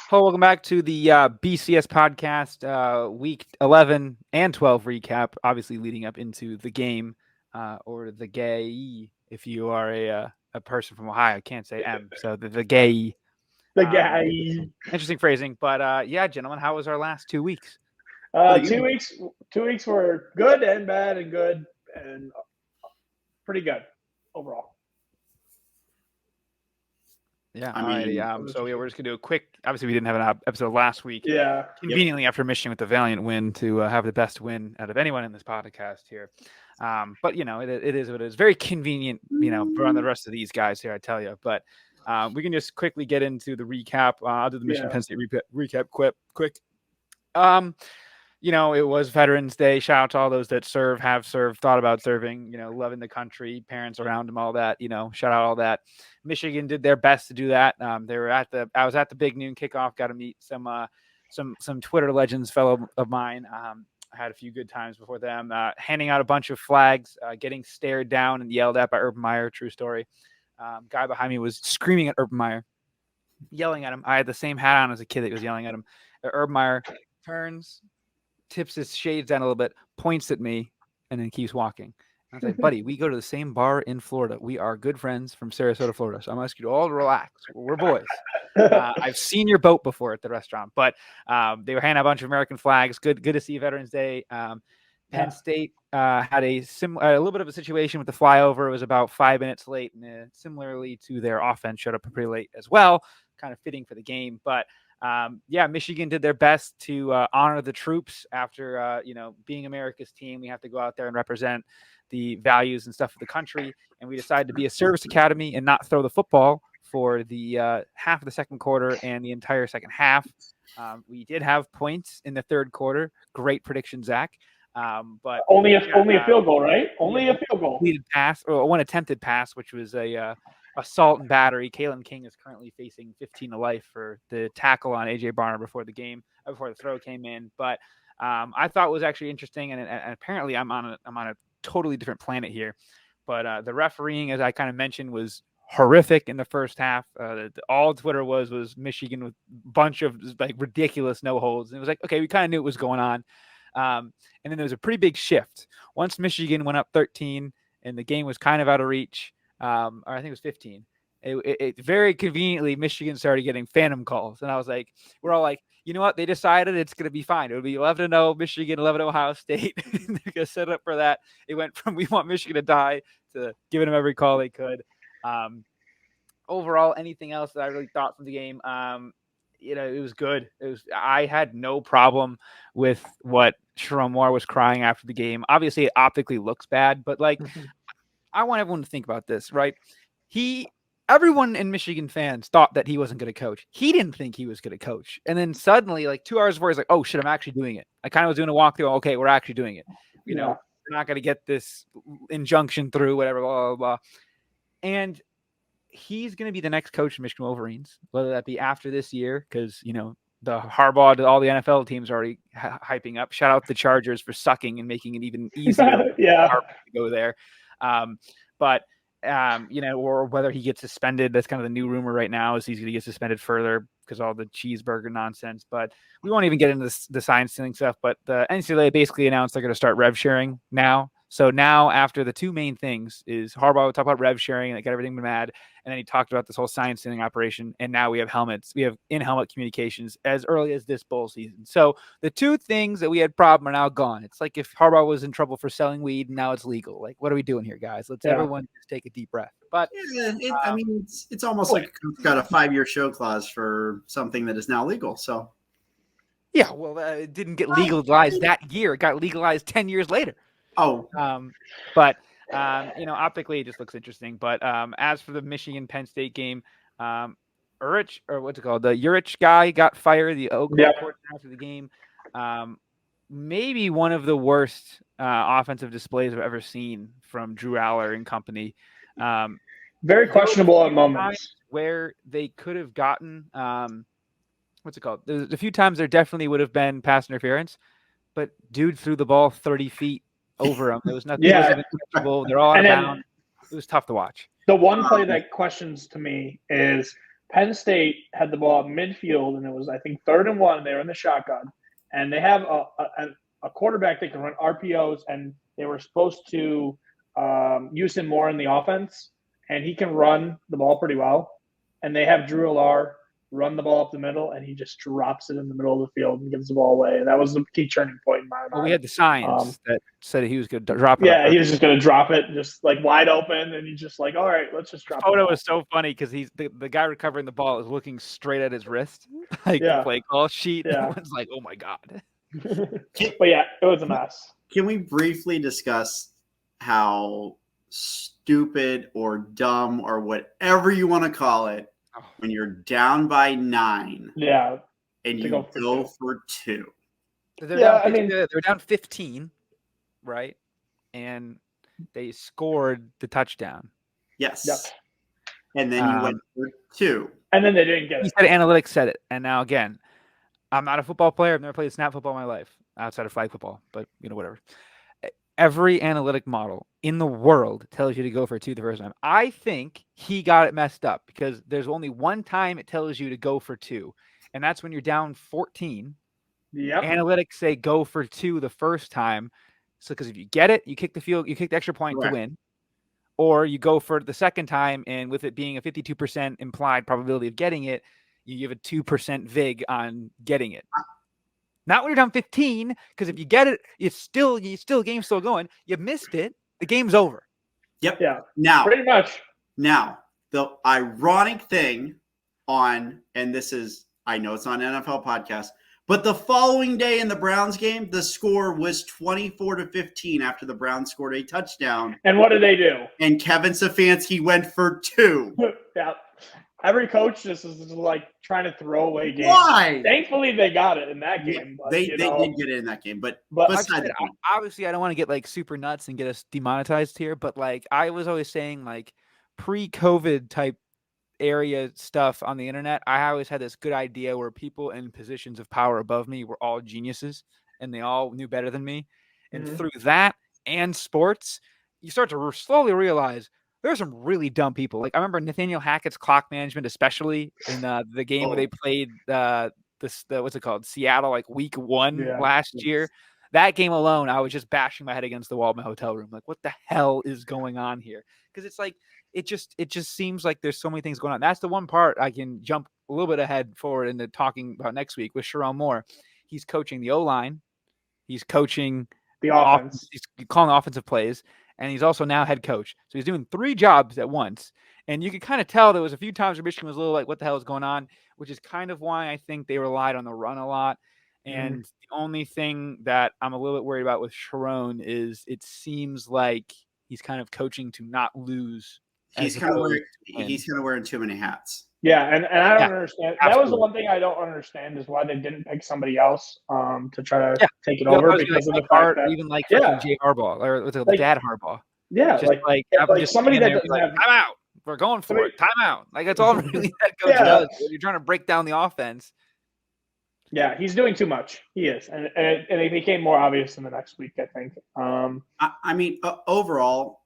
Hello, welcome back to the BCS podcast, week 11 and 12 recap, obviously leading up into the game, or the gay, if you are a person from Ohio. I can't say M, so the gay. The guy. Interesting phrasing, but yeah, gentlemen, how was our last 2 weeks? 2 weeks. 2 weeks were good and bad and good and pretty good overall. Yeah, all right. So we're just gonna do a quick. Obviously, we didn't have an episode last week. Yeah. Conveniently after Michigan with the valiant win to have the best win out of anyone in this podcast here. But it is what it is. Very convenient, for the rest of these guys here, I tell you. But we can just quickly get into the recap. I'll do the Michigan Penn State recap quick. It was Veterans Day. Shout out to all those that serve, have served, thought about serving, loving the country, parents around them, all that, shout out all that. Michigan did their best to do that. I was at the big noon kickoff, got to meet some Twitter legends, fellow of mine. I had a few good times before them, handing out a bunch of flags, getting stared down and yelled at by Urban Meyer. True story. Guy behind me was screaming at Urban Meyer, yelling at him. I had the same hat on as a kid that was yelling at him. Urban Meyer turns, tips his shades down a little bit, points at me, and then keeps walking. I was like, buddy, we go to the same bar in Florida. We are good friends from Sarasota, Florida. So I'm asking you to all relax. We're boys. I've seen your boat before at the restaurant, but they were handing out a bunch of American flags. Good to see Veterans Day. Penn State had a little bit of a situation with the flyover. It was about 5 minutes late, and similarly to their offense, showed up pretty late as well, kind of fitting for the game. But Michigan did their best to honor the troops after, being America's team. We have to go out there and represent the values and stuff of the country. And we decided to be a service academy and not throw the football for the half of the second quarter and the entire second half. We did have points in the third quarter. Great prediction, Zach. But only a field goal, right? Only a field goal. Completed pass, or one attempted pass, which was a assault and battery. Kalen King is currently facing 15 to life for the tackle on AJ Barner before the throw came in. But I thought it was actually interesting, and apparently I'm on a totally different planet here. But the refereeing, as I kind of mentioned, was horrific in the first half. All Twitter was Michigan with a bunch of like ridiculous no holds. And it was like, okay, we kind of knew what was going on. And then there was a pretty big shift once Michigan went up 13 and the game was kind of out of reach. Or I think it was 15. It very conveniently, Michigan started getting phantom calls. And I was like, we're all like, you know what? They decided it's going to be fine. It would be 11-0 Michigan, 11-0 Ohio State. They're going to set up for that. It went from we want Michigan to die to giving them every call they could. Overall, anything else that I really thought from the game? It was good. I had no problem with what Sharon Moore was crying after the game. Obviously, it optically looks bad, but I want everyone to think about this, right? Everyone in Michigan fans thought that he wasn't going to coach. He didn't think he was going to coach. And then suddenly, 2 hours before, he's like, oh, shit, I'm actually doing it. I kind of was doing a walkthrough. Okay, we're actually doing it. We're not going to get this injunction through, whatever, blah, blah, blah. And he's going to be the next coach of Michigan Wolverines, whether that be after this year, because, the Harbaugh, all the NFL teams are already hyping up. Shout out the Chargers for sucking and making it even easier to go there. Or whether he gets suspended. That's kind of the new rumor right now, is he's going to get suspended further because all the cheeseburger nonsense. But we won't even get into the sign stealing stuff. But the NCAA basically announced they're going to start rev sharing now. So now, after the two main things is Harbaugh would talk about rev sharing and it got everything mad, and then he talked about this whole sign stealing operation, and now we have helmets. We have in-helmet communications as early as this bowl season. So the two things that we had problem are now gone. It's like if Harbaugh was in trouble for selling weed and now it's legal. Like, what are we doing here, guys? Let's everyone just take a deep breath. But it's almost like it's got a 5-year show clause for something that is now legal. So yeah, well, it didn't get legalized that year. It got legalized 10 years later. But optically it just looks interesting. But as for the Michigan Penn State game, Urich, or what's it called? The Urich guy got fired, the Oakland coach after the game. Maybe one of the worst offensive displays I've ever seen from Drew Aller and company. Very questionable at moments. Where they could have gotten what's it called? There's a few times there definitely would have been pass interference, but dude threw the ball 30 feet over them. There was nothing. Yeah. They're all out of bounds. It was tough to watch. The one play that questions to me is Penn State had the ball at midfield, and it was, I think, 3rd and 1, and they were in the shotgun. And they have a quarterback that can run RPOs, and they were supposed to use him more in the offense, and he can run the ball pretty well. And they have Drew Allar run the ball up the middle, and he just drops it in the middle of the field and gives the ball away. And that was the key turning point in my mind. Well, we had the signs that said he was going to drop it. Yeah, he was just going to drop it, just like wide open, and he's just like, all right, let's just drop it. The photo was so funny because he's the guy recovering the ball is looking straight at his wrist, like the play call sheet. Yeah. Everyone's like, oh my God. But yeah, it was a mess. Can we briefly discuss how stupid or dumb or whatever you want to call it, when you're down by 9, and you go for 2? They're down 15, right? And they scored the touchdown. Yes. Yep. And then you went for 2. And then they didn't get it. He said analytics said it. And now again, I'm not a football player. I've never played snap football in my life outside of flag football, but whatever. Every analytic model in the world tells you to go for 2 the first time. I think he got it messed up because there's only one time it tells you to go for 2, and that's when you're down 14. Yep. Analytics say go for 2 the first time. So because if you get it, you kick the extra point to win, or you go for it the second time, and with it being a 52% implied probability of getting it, you give a 2% vig on getting it. Not when you're down 15, because if you get it, game's still going. You missed it, the game's over. Yep. Yeah. Now, pretty much. Now, the ironic thing and this is, I know it's on NFL podcast, but the following day in the Browns game, the score was 24-15 after the Browns scored a touchdown. And what did they do? And Kevin Stefanski went for 2. Yeah. Every coach just is like trying to throw away games. Why? Thankfully, they got it in that game. But, they did get it in that game, but obviously, I don't want to get like super nuts and get us demonetized here. But like I was always saying, like pre-COVID type area stuff on the internet, I always had this good idea where people in positions of power above me were all geniuses and they all knew better than me. And through that and sports, you start to slowly realize there are some really dumb people. Like I remember Nathaniel Hackett's clock management, especially in the game where they played what's it called? Seattle, like week 1 last year. That game alone, I was just bashing my head against the wall in my hotel room. Like, what the hell is going on here? Because it's like it just seems like there's so many things going on. That's the one part I can jump a little bit ahead forward into talking about next week with Sherrone Moore. He's coaching the O-line. He's coaching the offense. He's calling offensive plays. And he's also now head coach. So he's doing 3 jobs at once. And you could kind of tell there was a few times where Michigan was a little like, what the hell is going on? Which is kind of why I think they relied on the run a lot. And the only thing that I'm a little bit worried about with Sherrone is it seems like he's kind of coaching to not lose. He's kind of wearing too many hats. Yeah, and I don't understand. Absolutely. That was the one thing I don't understand is why they didn't pick somebody else to try to take it over because of the fact that even like Jay Harbaugh or what's it, like, Dad Harbaugh. Yeah, just like somebody that doesn't have time out. We're going for it. Time out. Like that's all really that coach does. You're trying to break down the offense. Yeah, he's doing too much. He is, and it became more obvious in the next week. I think. I mean, overall,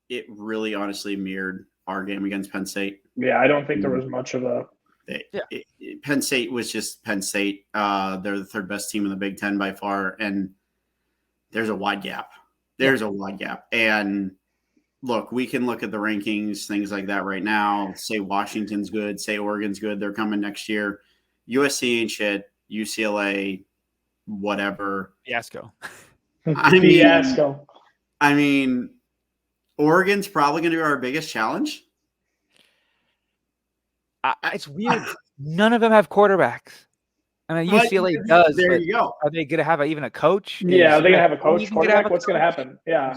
it really honestly mirrored our game against Penn State. Yeah, I don't think there was much of a. Penn State was just Penn State. They're the 3rd best team in the Big Ten by far, and there's a wide gap. A wide gap. And look, we can look at the rankings, things like that right now. Say Washington's good. Say Oregon's good. They're coming next year. USC ain't shit. UCLA, whatever. Fiasco. I mean, Oregon's probably going to be our biggest challenge. It's weird. None of them have quarterbacks. I mean, UCLA does. There you go. Are they going to have even a coach? Yeah, are they going to have a coach? Quarterback? What's going to happen? Yeah.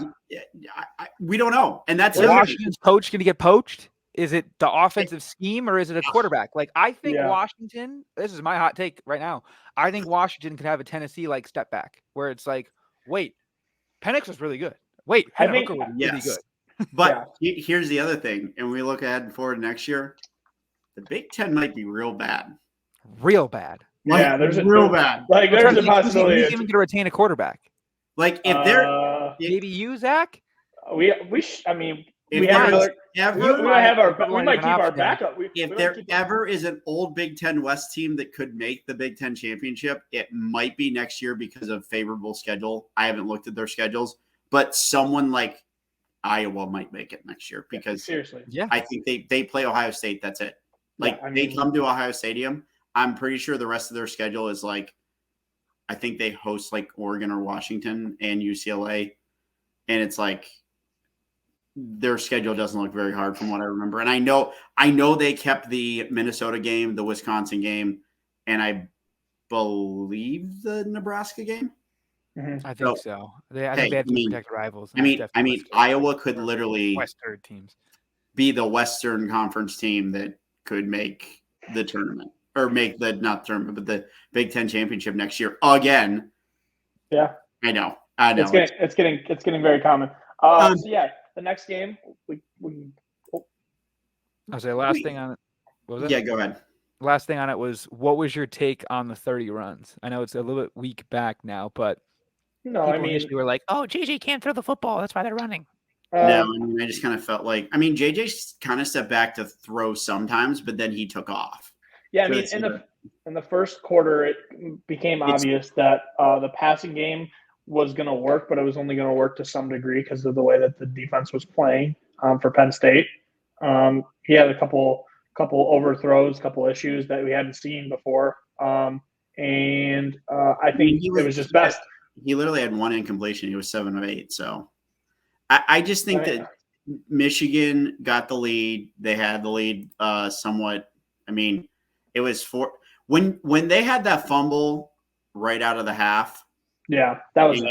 We don't know. And that's Washington's coach going to get poached? Is it the offensive scheme or is it a quarterback? Like, I think Washington, this is my hot take right now. I think Washington could have a Tennessee-like step back where it's like, wait, Penix was really good. Wait, Hooker was really good. But here's the other thing. And we look ahead and forward next year, the Big Ten might be real bad. Real bad. Like, there's real bad. Like, there's a possibility. Who's even going to retain a quarterback? Like, if they're maybe you, Zach? I mean, we have another. ever, We might have our. Ever- We might keep our option. backup. if there ever is an old Big Ten West team that could make the Big Ten championship, it might be next year because of favorable schedule. I haven't looked at their schedules, but someone like Iowa might make it next year because seriously, I think they play Ohio State. That's it. Like they come to Ohio Stadium. I'm pretty sure the rest of their schedule is like, I think they host like Oregon or Washington and UCLA, and it's like their schedule doesn't look very hard from what I remember. And I know they kept the Minnesota game, the Wisconsin game, and I believe the Nebraska game. Mm-hmm. I think so. I think they have to protect rivals. I mean, Iowa could literally Western teams be the Western Conference team that could make the tournament or make the not tournament, but the Big Ten championship next year again. Yeah, I know. It's getting very common. So yeah, the next game we. I'll say last thing on it. What was it? Yeah, go ahead. Last thing on it was, what was your take on the 30 runs? I know it's a little bit weak back now, but people initially were like, "Oh, JJ can't throw the football. That's why they're running." No, I just kind of felt like, JJ kind of stepped back to throw sometimes, but then he took off. Yeah, I mean, in the first quarter, it became obvious that the passing game was going to work, but it was only going to work to some degree because of the way that the defense was playing for Penn State. He had a couple overthrows, couple issues that we hadn't seen before, and I think it was just best. He literally had one incompletion. He was 7 of 8. So I just think that Michigan got the lead. They had the lead somewhat. I mean, it was when they had that fumble right out of the half. Yeah, that was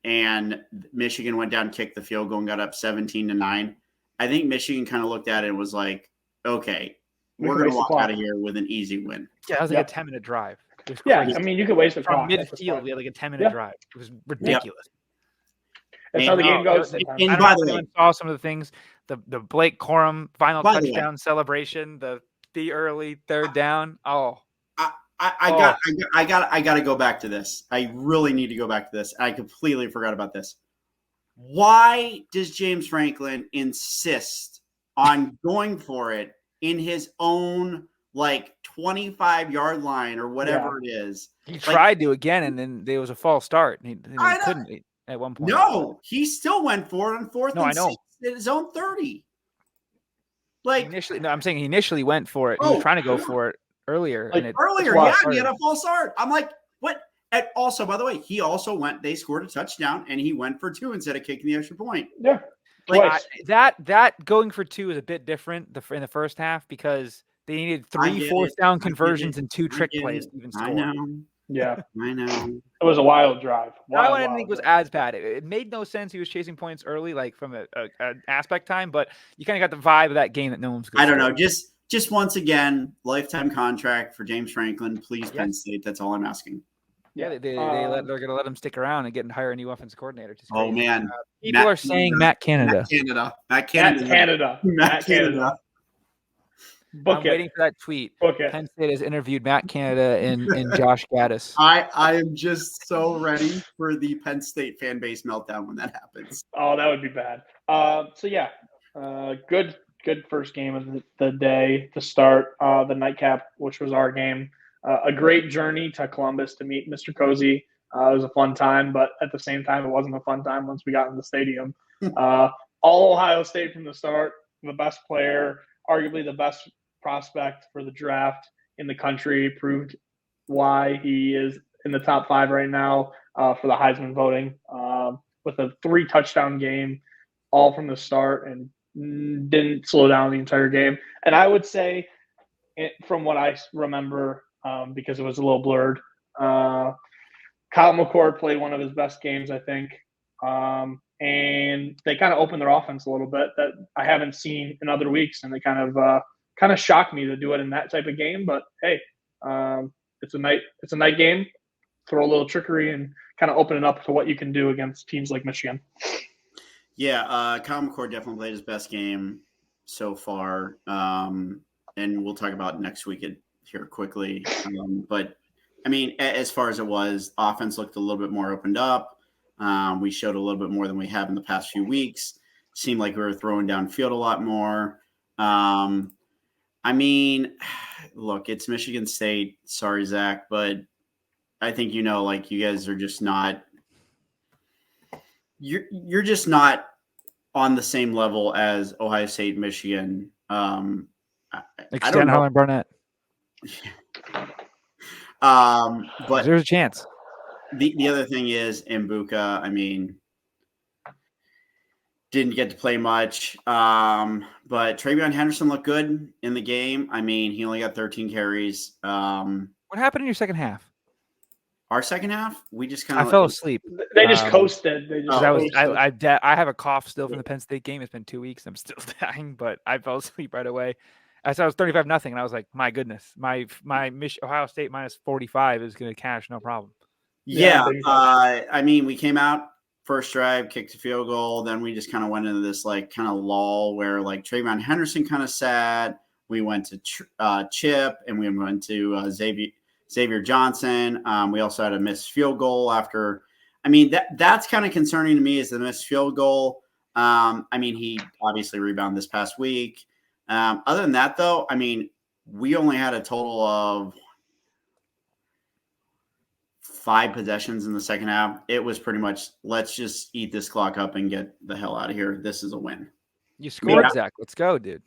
and Michigan went down, kicked the field goal, and got up 17-9. I think Michigan kind of looked at it and was like, "Okay, we're going to walk out of here with an easy win." Yeah, it was like a 10-minute drive. Yeah, I mean, you could waste the clock. From midfield, we had like a 10-minute drive. It was ridiculous. That's how the game goes. And by the way, saw some of the things. The Blake Corum final touchdown celebration. The early third down. Oh. I got to go back to this. I really need to go back to this. I completely forgot about this. Why does James Franklin insist on going for it in his own 25-yard line or whatever it is? He tried to again, and then there was a false start. He couldn't at one point. No, he still went for it on fourth and 6 at his own 30. I'm saying he initially went for it. He was trying to go for it earlier. He had a false start. I'm like, what? And also, by the way, they scored a touchdown and he went for 2 instead of kicking the extra point. Yeah. That going for 2 is a bit different in the first half because they needed 3 fourth down conversions and 2 trick plays to even score. I know. Yeah. I know. It was a wild drive. I didn't think it was as bad. It made no sense. He was chasing points early, from an aspect time, but you kind of got the vibe of that game that no one's going to I don't know. Just once again, lifetime contract for James Franklin. Please, Penn State. That's all I'm asking. Yeah, they're going to let him stick around and get and hire a new offensive coordinator. Oh, man. People are saying Matt Canada. Matt Canada. I'm waiting for that tweet. Penn State has interviewed Matt Canada and Josh Gaddis. I am just so ready for the Penn State fan base meltdown when that happens. Oh, that would be bad. Good first game of the day to start the nightcap, which was our game. A great journey to Columbus to meet Mr. Cozy. It was a fun time, but at the same time, it wasn't a fun time once we got in the stadium. All Ohio State from the start, the best player, arguably the best prospect for the draft in the country, proved why he is in the top 5 right now for the Heisman voting with a 3 touchdown game, all from the start, and didn't slow down the entire game. And I would say, from what I remember, because it was a little blurred, Kyle McCord played one of his best games, I think. And they kind of opened their offense a little bit that I haven't seen in other weeks, and they kind of shocked me to do it in that type of game. But hey, it's a night game. Throw a little trickery and kind of open it up to what you can do against teams like Michigan. Yeah, Kyle McCord definitely played his best game so far, and we'll talk about next week here quickly. But I mean, as far as it was, offense looked a little bit more opened up. We showed a little bit more than we have in the past few weeks. seemed like we were throwing downfield a lot more. I mean, look, it's Michigan State. Sorry, Zach, but I think you guys are just not. You're just not on the same level as Ohio State, Michigan. I don't know. Harlan Barnett. But there's a chance. The other thing is Mbuka. I mean, didn't get to play much. But Travion Henderson looked good in the game. I mean, he only got 13 carries. What happened in your second half? Our second half, we just kind of I fell asleep. They just coasted. They just I have a cough still from the Penn State game. It's been 2 weeks. I'm still dying, but I fell asleep right away. I saw it was 35-0, and I was like, my goodness, my Ohio State minus 45 is going to cash no problem. Yeah, I mean, we came out first drive, kicked a field goal, then we just kind of went into this like kind of lull where like Travion Henderson kind of sat. We went to Chip, and we went to Xavier Johnson. We also had a missed field goal after. I mean, that's kind of concerning to me is the missed field goal. I mean, he obviously rebounded this past week. Other than that, though, I mean, we only had a total of 5 possessions in the second half. It was pretty much, let's just eat this clock up and get the hell out of here. This is a win. You scored, Zach. Let's go, dude.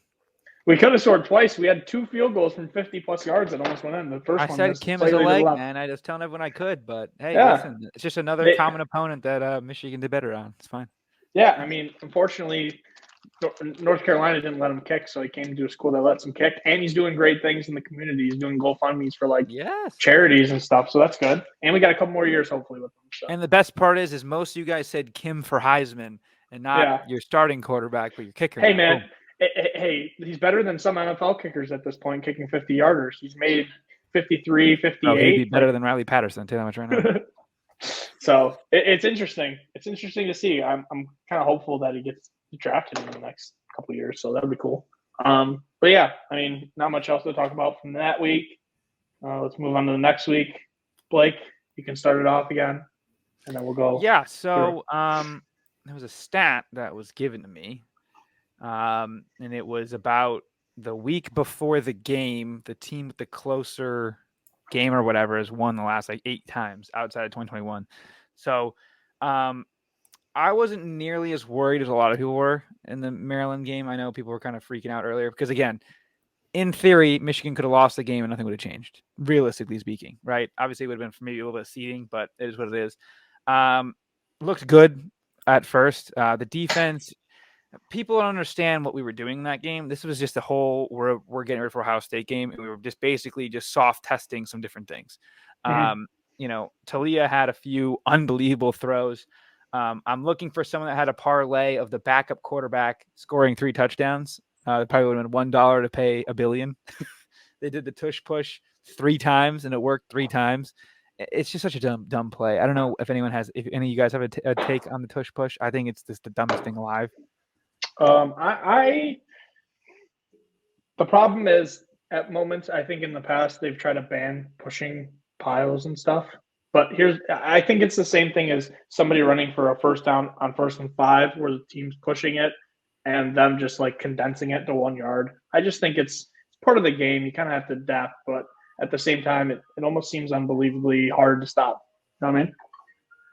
We could have scored twice. We had 2 field goals from 50-plus yards that almost went in. The first one. I said Kim is a leg, man. I just telling everyone I could, but hey, listen, it's just another common opponent that Michigan did better on. It's fine. Yeah, I mean, unfortunately, North Carolina didn't let him kick, so he came to a school that lets him kick, and he's doing great things in the community. He's doing GoFundMes for charities and stuff, so that's good. And we got a couple more years hopefully with him. So. And the best part is most of you guys said Kim for Heisman and not your starting quarterback, but your kicker. Hey, man. Boom. Hey, he's better than some NFL kickers at this point, kicking 50-yarders. He's made 53, 58. Oh, he'd be better than Riley Patterson. Tell you that much right now. So it's interesting. It's interesting to see. I'm kind of hopeful that he gets drafted in the next couple of years, so that would be cool. But yeah, I mean, not much else to talk about from that week. Let's move on to the next week. Blake, you can start it off again, and then we'll go. Yeah. So there was a stat that was given to me. And it was about the week before the game, the team with the closer game or whatever has won the last 8 times outside of 2021. So I wasn't nearly as worried as a lot of people were in the Maryland game. I know people were kind of freaking out earlier because, again, in theory, Michigan could have lost the game and nothing would have changed, realistically speaking, right? Obviously, it would have been maybe a little bit of seeding, but it is what it is. Looked good at first. The defense, people don't understand what we were doing in that game. This was just a whole we're getting ready for Ohio State game, and we were just basically just soft testing some different things. Talia had a few unbelievable throws. I'm looking for someone that had a parlay of the backup quarterback scoring 3 touchdowns. It probably would have been $1 to pay $1 billion. They did the tush push 3 times, and it worked 3 times. It's just such a dumb play. I don't know if any of you guys have a take on the tush push. I think it's just the dumbest thing alive. The problem is at moments, I think in the past they've tried to ban pushing piles and stuff. But I think it's the same thing as somebody running for a first down on 1st and 5 where the team's pushing it and them just like condensing it to 1 yard. I just think it's part of the game. You kind of have to adapt, but at the same time, it almost seems unbelievably hard to stop. You know what I mean?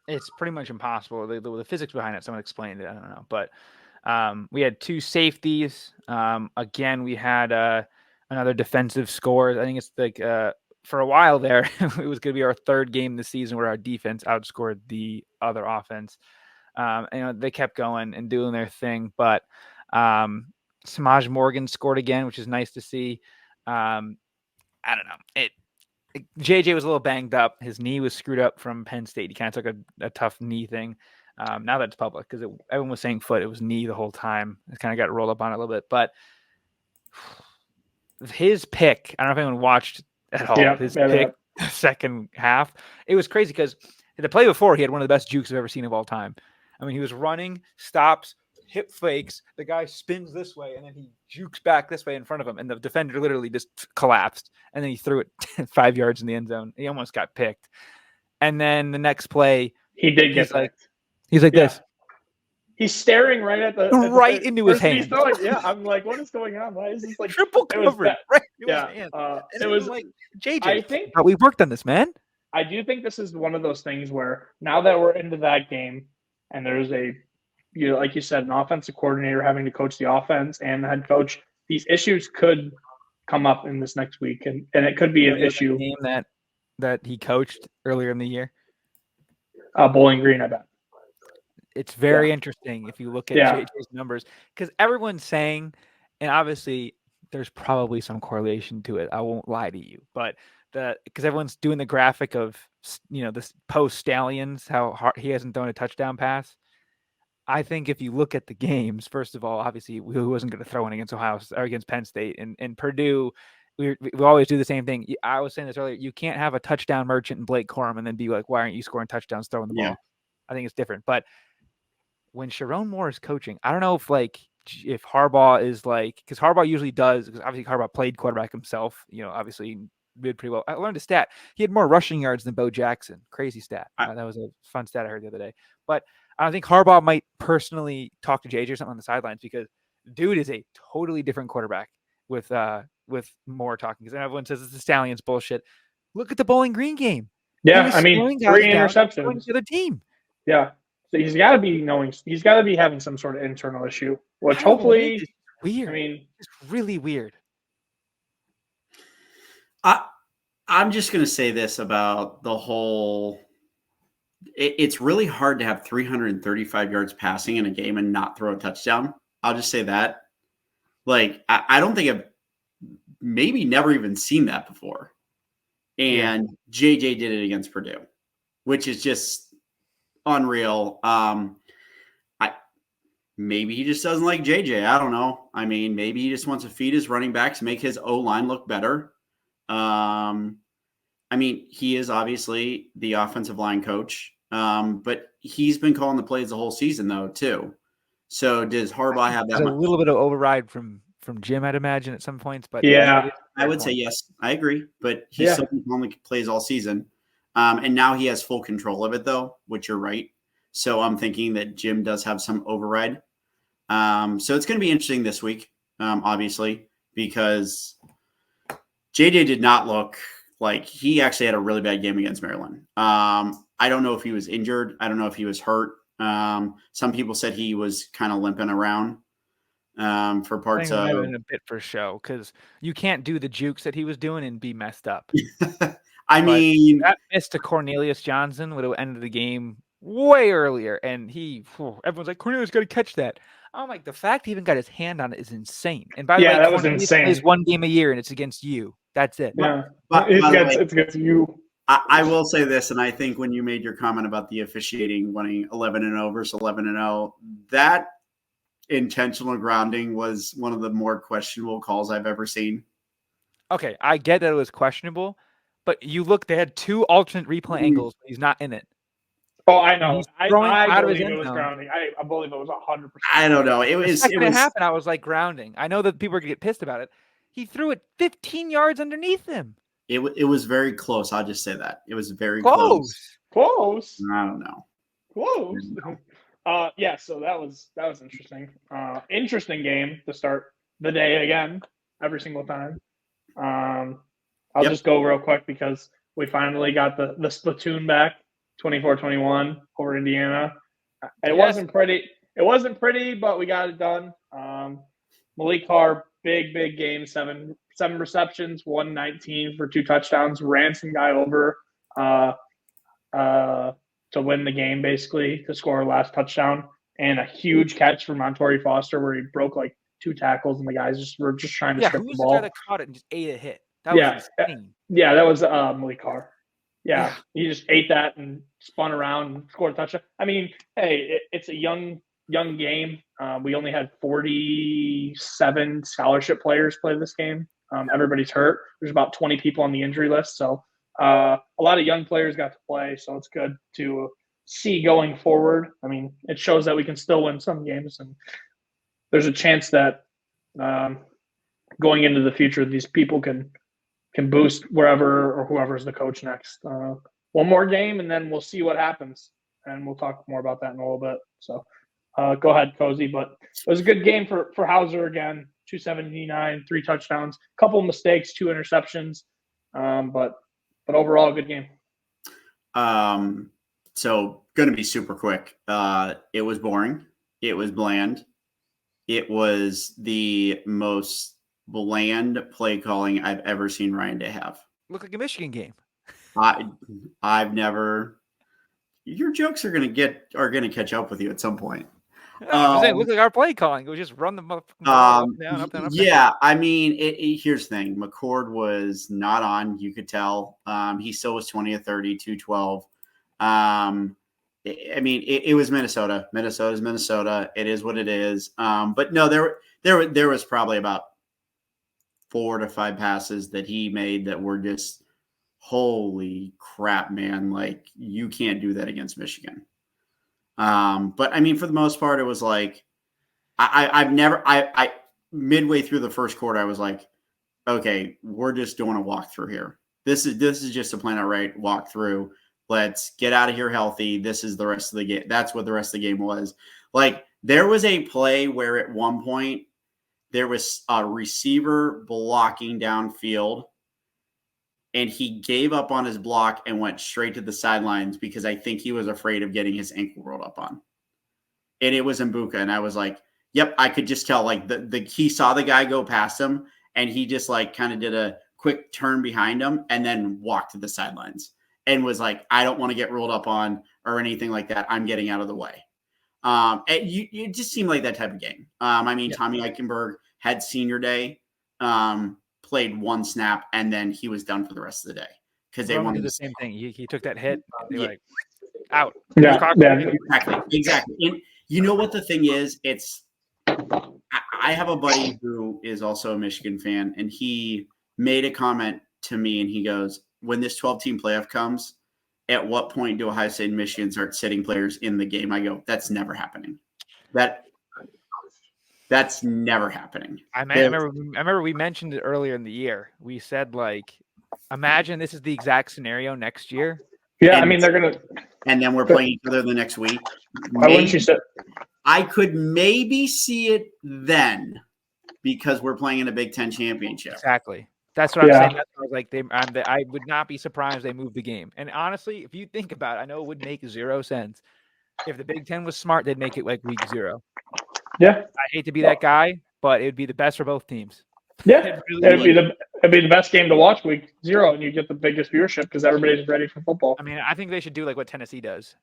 It's pretty much impossible. The physics behind it, someone explained it. I don't know. But we had 2 safeties. Again, we had another defensive score. I think it's like for a while there, it was going to be our 3rd game this season where our defense outscored the other offense. They kept going and doing their thing, but Samaj Morgan scored again, which is nice to see. I don't know. JJ was a little banged up. His knee was screwed up from Penn State. He kind of took a tough knee thing. Now that's public because everyone was saying foot. It was knee the whole time. It kind of got rolled up on it a little bit. But his pick, I don't know if anyone watched at all. Pick, second half, it was crazy because the play before he had one of the best jukes I've ever seen of all time. I mean, he was running, stops, hip fakes. The guy spins this way, and then he jukes back this way in front of him, and the defender literally just collapsed. And then he threw it 5 yards in the end zone. He almost got picked. And then the next play, he did get picked. He's like this. he's staring right at the right into his person he's hand. throwing. Yeah, I'm like, what is going on? Why is this like Triple it was coverage right into yeah, his hand. it was like JJ. I think But we worked on this, man. I do think this is one of those things where now that we're into that game and there's like you said, an offensive coordinator having to coach the offense and the head coach, these issues could come up in this next week, and it could be an issue. Game that he coached earlier in the year. Bowling Green, I bet. It's very interesting if you look at JJ's numbers, because everyone's saying, and obviously there's probably some correlation to it. I won't lie to you, but because everyone's doing the graphic of this post Stallions, how hard he hasn't thrown a touchdown pass. I think if you look at the games, first of all, obviously who wasn't going to throw one against Ohio or against Penn State and Purdue. We always do the same thing. I was saying this earlier. You can't have a touchdown merchant and Blake Corum and then be like, why aren't you scoring touchdowns throwing the ball? I think it's different. But when Sharon Moore is coaching, I don't know if Harbaugh is because Harbaugh usually does, because obviously Harbaugh played quarterback himself, obviously did pretty well. I learned a stat. He had more rushing yards than Bo Jackson. Crazy stat. That was a fun stat I heard the other day. But I think Harbaugh might personally talk to JJ or something on the sidelines, because dude is a totally different quarterback with Moore talking, because everyone says it's the Stallions bullshit. Look at the Bowling Green game. Yeah, I mean, 3 interceptions to the team. Yeah. So he's got to be having some sort of internal issue, which hopefully it's weird. I mean, it's really weird. I'm just going to say this about the whole. It's really hard to have 335 yards passing in a game and not throw a touchdown. I'll just say that. I don't think I've maybe never even seen that before. And JJ did it against Purdue, which is just unreal. Maybe he just doesn't like JJ. I don't know. I mean, maybe he just wants to feed his running backs, make his O-line look better. I mean, he is obviously the offensive line coach, but he's been calling the plays the whole season, though, too. So does Harbaugh have that? A little bit of override from Jim, I'd imagine, at some points. But I would say yes. I agree. But he's still calling the plays all season. And now he has full control of it, though, which you're right. So I'm thinking that Jim does have some override. So it's going to be interesting this week, obviously, because JJ did not look like he actually had a really bad game against Maryland. I don't know if he was injured. I don't know if he was hurt. Some people said he was kind of limping around for parts of a bit for show, because you can't do the jukes that he was doing and be messed up. I mean, that miss to Cornelius Johnson would have ended the game way earlier, and everyone's like, Cornelius got to catch that. I'm like, the fact he even got his hand on it is insane. And by the way, that was insane. Plays one game a year, and it's against you. That's it. Yeah, but it's against you. I will say this, and I think when you made your comment about the officiating winning 11-0 versus 11-0, that intentional grounding was one of the more questionable calls I've ever seen. Okay, I get that it was questionable, but you look, they had 2 alternate replay angles. He's not in it. Oh, I know. I believe it was grounding. I believe it was 100%. I don't know. It was happened. I was like, grounding. I know that people are going to get pissed about it. He threw it 15 yards underneath him. It was very close. I'll just say that. It was very close. Close. I don't know. Close. Yeah, so that was interesting. Interesting game to start the day again, every single time. I'll just go real quick because we finally got the Splatoon back, 24-21 over Indiana. It wasn't pretty. It wasn't pretty, but we got it done. Malik Carr, big game, seven receptions, 119 for 2 touchdowns, ran some guy over to win the game, basically, to score our last touchdown, and a huge catch from Montori Foster where he broke like 2 tackles, and the guys were just trying to strip the ball. The guy that caught it and just ate a hit? That was insane. Yeah, that was Malik Carr. Yeah, he just ate that and spun around and scored a touchdown. I mean, hey, it's a young game. We only had 47 scholarship players play this game. Everybody's hurt. There's about 20 people on the injury list. So a lot of young players got to play. So it's good to see going forward. I mean, it shows that we can still win some games. And there's a chance that going into the future, these people can boost wherever or whoever's the coach next. One more game, and then we'll see what happens. And we'll talk more about that in a little bit. So go ahead, Cozy. But it was a good game for Hauser again. 279, 3 touchdowns, couple mistakes, 2 interceptions, but overall a good game. So going to be super quick. It was boring. It was bland. It was the most bland play calling I've ever seen Ryan Day have. Looked like a Michigan game. I've never. Your jokes are gonna catch up with you at some point. I'm saying, look like our play calling. It was just run the motherfucking ball up, down, up, down, up, yeah, I mean, here's the thing. McCord was not on. You could tell. He still was 20 of 30, 212. I mean, it was Minnesota. Minnesota's Minnesota. It is what it is. But no, there was probably about 4 to 5 passes that he made that were just, holy crap, man! Like, you can't do that against Michigan. But I mean, for the most part, it was like I've never midway through the first quarter, I was like, okay, we're just doing a walkthrough here. This is just a plain outright walkthrough. Let's get out of here healthy. This is the rest of the game. That's what the rest of the game was. Like, there was a play where at one point there was a receiver blocking downfield, and he gave up on his block and went straight to the sidelines because I think he was afraid of getting his ankle rolled up on. And it was Mbuka. And I was like, yep, I could just tell, like, he saw the guy go past him, and he just, like, kind of did a quick turn behind him and then walked to the sidelines and was like, I don't want to get rolled up on or anything like that. I'm getting out of the way. It just seemed like that type of game. I mean, yeah. Tommy Eichenberg had senior day, played 1 snap, and then he was done for the rest of the day because they wanted the same thing. He took that hit. They were like, out. Yeah. Exactly. And you know what the thing is? I have a buddy who is also a Michigan fan, and he made a comment to me, and he goes, when this 12-team playoff comes, at what point do Ohio State and Michigan start sitting players in the game? I go, that's never happening. That's never happening. I remember we mentioned it earlier in the year. We said, like, imagine this is the exact scenario next year. Yeah, I mean, they're going to. And then we're playing each other the next week. Why wouldn't you say? I could maybe see it then because we're playing in a Big Ten championship. Exactly. That's what I'm saying. That's what I was like, I would not be surprised if they moved the game. And honestly, if you think about it, I know it would make 0 sense. If the Big Ten was smart, they'd make it like week 0. Yeah. I hate to be that guy, but it would be the best for both teams. Yeah. It'd be the best game to watch week 0, and you get the biggest viewership because everybody's ready for football. I mean, I think they should do like what Tennessee does,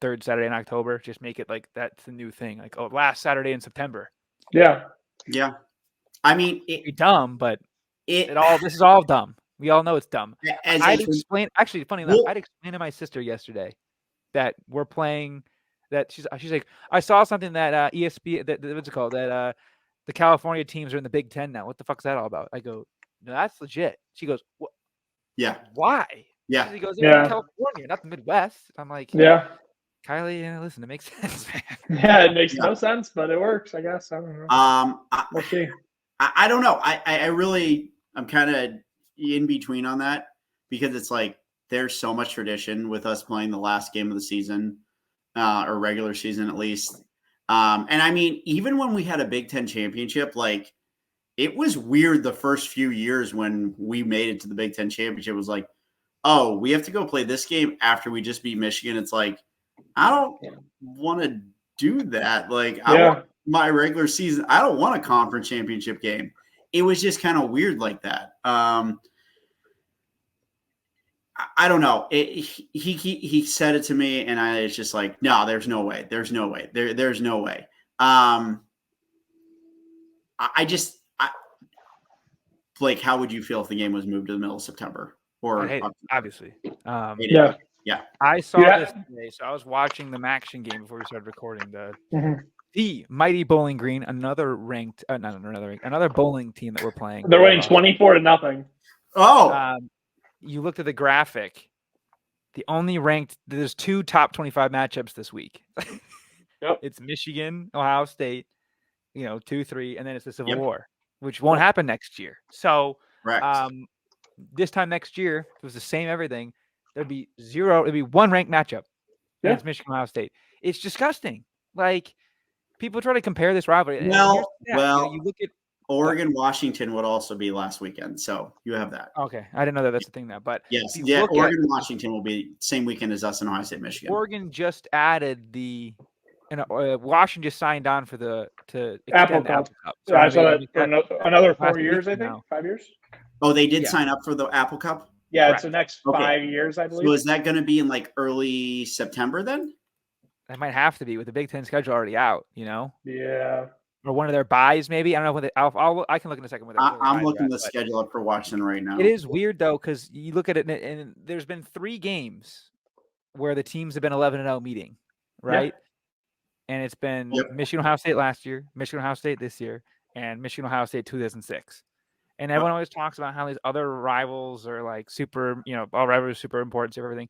third Saturday in October. Just make it like that's the new thing. Like, last Saturday in September. Yeah. Yeah. I mean, it'd be dumb, but this is all dumb. We all know it's dumb. Actually, funny enough, I'd explain to my sister yesterday that we're playing. That she's like, I saw something that ESPN, what's it called? That the California teams are in the Big Ten now. What the fuck's that all about? I go, no, that's legit. She goes, what? Yeah. Why? Yeah. She goes, in California, not the Midwest. I'm like, yeah. Kylie, listen, it makes sense, man. Yeah, it makes no sense, but it works, I guess. I don't know. We'll see. I don't know. I'm kind of in between on that because it's like there's so much tradition with us playing the last game of the season. Or regular season at least. And I mean, even when we had a Big Ten championship, like, it was weird the first few years when we made it to the Big Ten championship. It was like, oh, we have to go play this game after we just beat Michigan. It's like, I don't want to do that. Like, I want my regular season. I don't want a conference championship game. It was just kind of weird like that. I don't know. He said it to me, and I was just like, no, there's no way. There's no way. There's no way. Blake, how would you feel if the game was moved to the middle of September? Or obviously. Yeah. I saw this today, so I was watching the Maction game before we started recording. The mighty Bowling Green, another ranked, another bowling team that we're playing. They're winning 24-0. Oh. You looked at the graphic. The only ranked, there's 2 top 25 matchups this week. Yep. It's Michigan, Ohio State, 2-3, and then it's the Civil War, which won't happen next year. So, this time next year, if it was the same everything, there'd be 1 ranked matchup against Michigan, Ohio State. It's disgusting. Like, people try to compare this rivalry. And Well, you look at Oregon, Washington would also be last weekend, so you have that. Okay, I didn't know that. That's the thing now. But yes, if you look Oregon, Washington will be same weekend as us in Ohio State, Michigan. Oregon just added Washington just signed on to extend Apple the Cup. Apple Cup. So I saw that for another 4 last years, I week think. now. 5 years. Oh, they did Yeah. sign up for the Apple Cup? Yeah, Correct. it's the next Okay. 5 years, I believe. So is that going to be in like early September then? That might have to be with the Big Ten schedule already out, Yeah. or one of their buys maybe. I don't know what I can look in a second. I'm looking the schedule up for Washington right now. It is weird though because you look at it and there's been 3 games where the teams have been 11-0 meeting, right? Yeah. And it's been Michigan Ohio State last year, Michigan Ohio State this year, and Michigan Ohio State 2006. And everyone always talks about how these other rivals are like super, all rivals are super important to everything.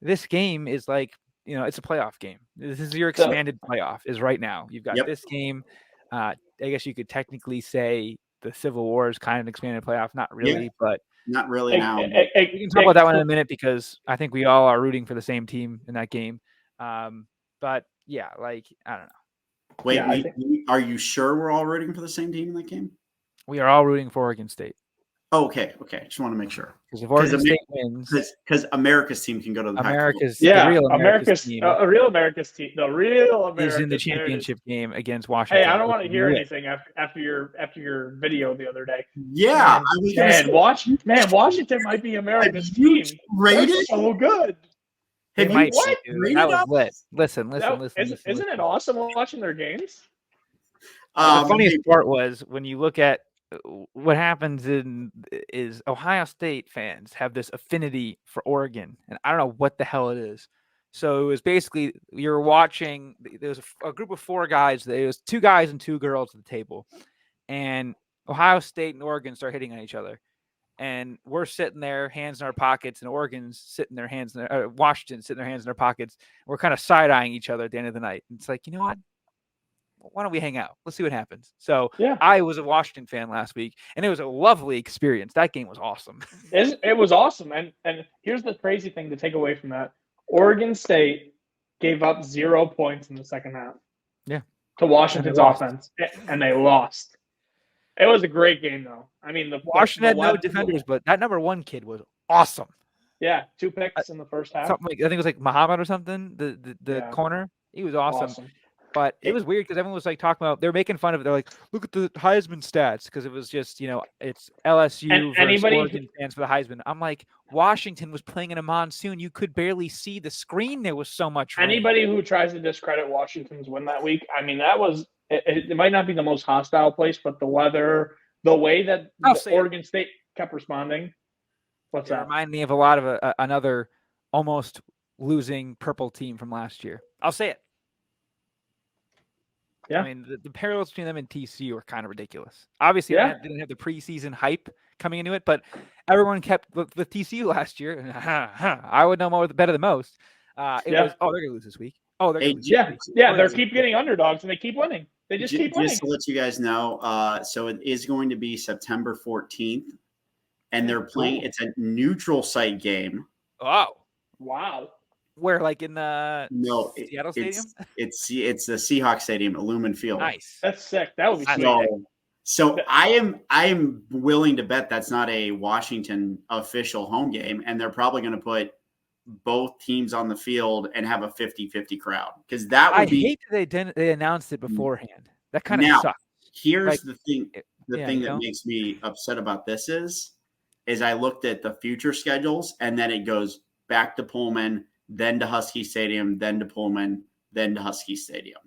This game is like, it's a playoff game. This is your expanded playoff is right now. You've got this game. I guess you could technically say the Civil War is kind of an expanded playoff. Not really, but not really now. We can talk about that one in a minute because I think we all are rooting for the same team in that game. But yeah, like, I don't know. Wait, are you sure we're all rooting for the same team in that game? We are all rooting for Oregon State. Oh, okay. Just want to make sure. Because if Oregon State wins, because America's team can go to the America's Pac-12. the real America's team. A real America's team. The real America's is in the championship game against Washington. Hey, I don't want to hear anything after your video the other day. Yeah, Washington might be America's team. Rated? They're so good. It might be. That was lit. Listen. Isn't it awesome watching their games? The funniest part was when you look at what happens is Ohio State fans have this affinity for Oregon, and I don't know what the hell it is. So it was basically you're watching. There was a group of 4 guys. There was 2 guys and 2 girls at the table, and Ohio State and Oregon start hitting on each other, and we're sitting there, hands in our pockets, and Oregon's sitting their hands in their Washington sitting their hands in their pockets. We're kind of side eyeing each other at the end of the night. And it's like, you know what? Why don't we hang out? Let's see what happens. So I was a Washington fan last week, and it was a lovely experience. That game was awesome. It was awesome. And here's the crazy thing to take away from that. Oregon State gave up 0 points in the second half. Yeah. To Washington's offense, and they lost. It was a great game, though. I mean, Washington had no defenders, but that number 1 kid was awesome. Yeah, 2 picks in the first half. I think it was like Muhammad or something, the corner. He was awesome. But it was weird because everyone was like talking about, they were making fun of it. They're like, look at the Heisman stats because it was just, it's LSU versus Oregon fans for the Heisman. I'm like, Washington was playing in a monsoon. You could barely see the screen. There was so much rain. Anybody who tries to discredit Washington's win that week, I mean, that was it might not be the most hostile place, but the weather, the way that Oregon State kept responding. What's that? Reminded me of a lot of another almost losing purple team from last year. I'll say it. Yeah. I mean, the parallels between them and TCU are kind of ridiculous. Obviously, they didn't have the preseason hype coming into it, but everyone kept with TCU last year. I would know better than most. Was, they're going to lose this week. Oh, they're going to lose. Yeah, they keep getting underdogs, and they keep winning. They just keep winning. Just to let you guys know, so it is going to be September 14th, and they're playing. It's a neutral site game. Oh. Wow. Where, like in the Seattle Stadium? It's the Seahawks Stadium at Lumen Field. Nice. That's sick. That would be sweet. So I am willing to bet that's not a Washington official home game, and they're probably going to put both teams on the field and have a 50-50 crowd because that would be. I hate that they announced it beforehand. That kind of sucks. Here's the thing. The thing that makes me upset about this is I looked at the future schedules, and then it goes back to Pullman, then to Husky Stadium, then to Pullman, then to Husky Stadium.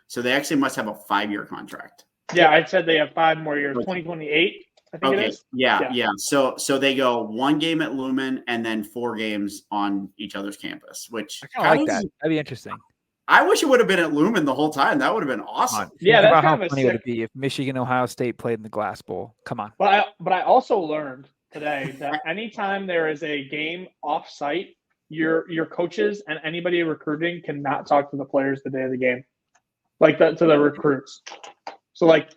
So they actually must have a 5-year contract. Yeah, I said they have 5 more years. 2028, I think it is. Yeah. So they go 1 game at Lumen and then 4 games on each other's campus, which I kind of like that. That'd be interesting. I wish it would have been at Lumen the whole time. That would have been awesome. Yeah, that's how funny would it be if Michigan Ohio State played in the Glass Bowl? Come on. But I also learned today that anytime there is a game off-site, your coaches and anybody recruiting cannot talk to the players the day of the game, to the recruits. So, like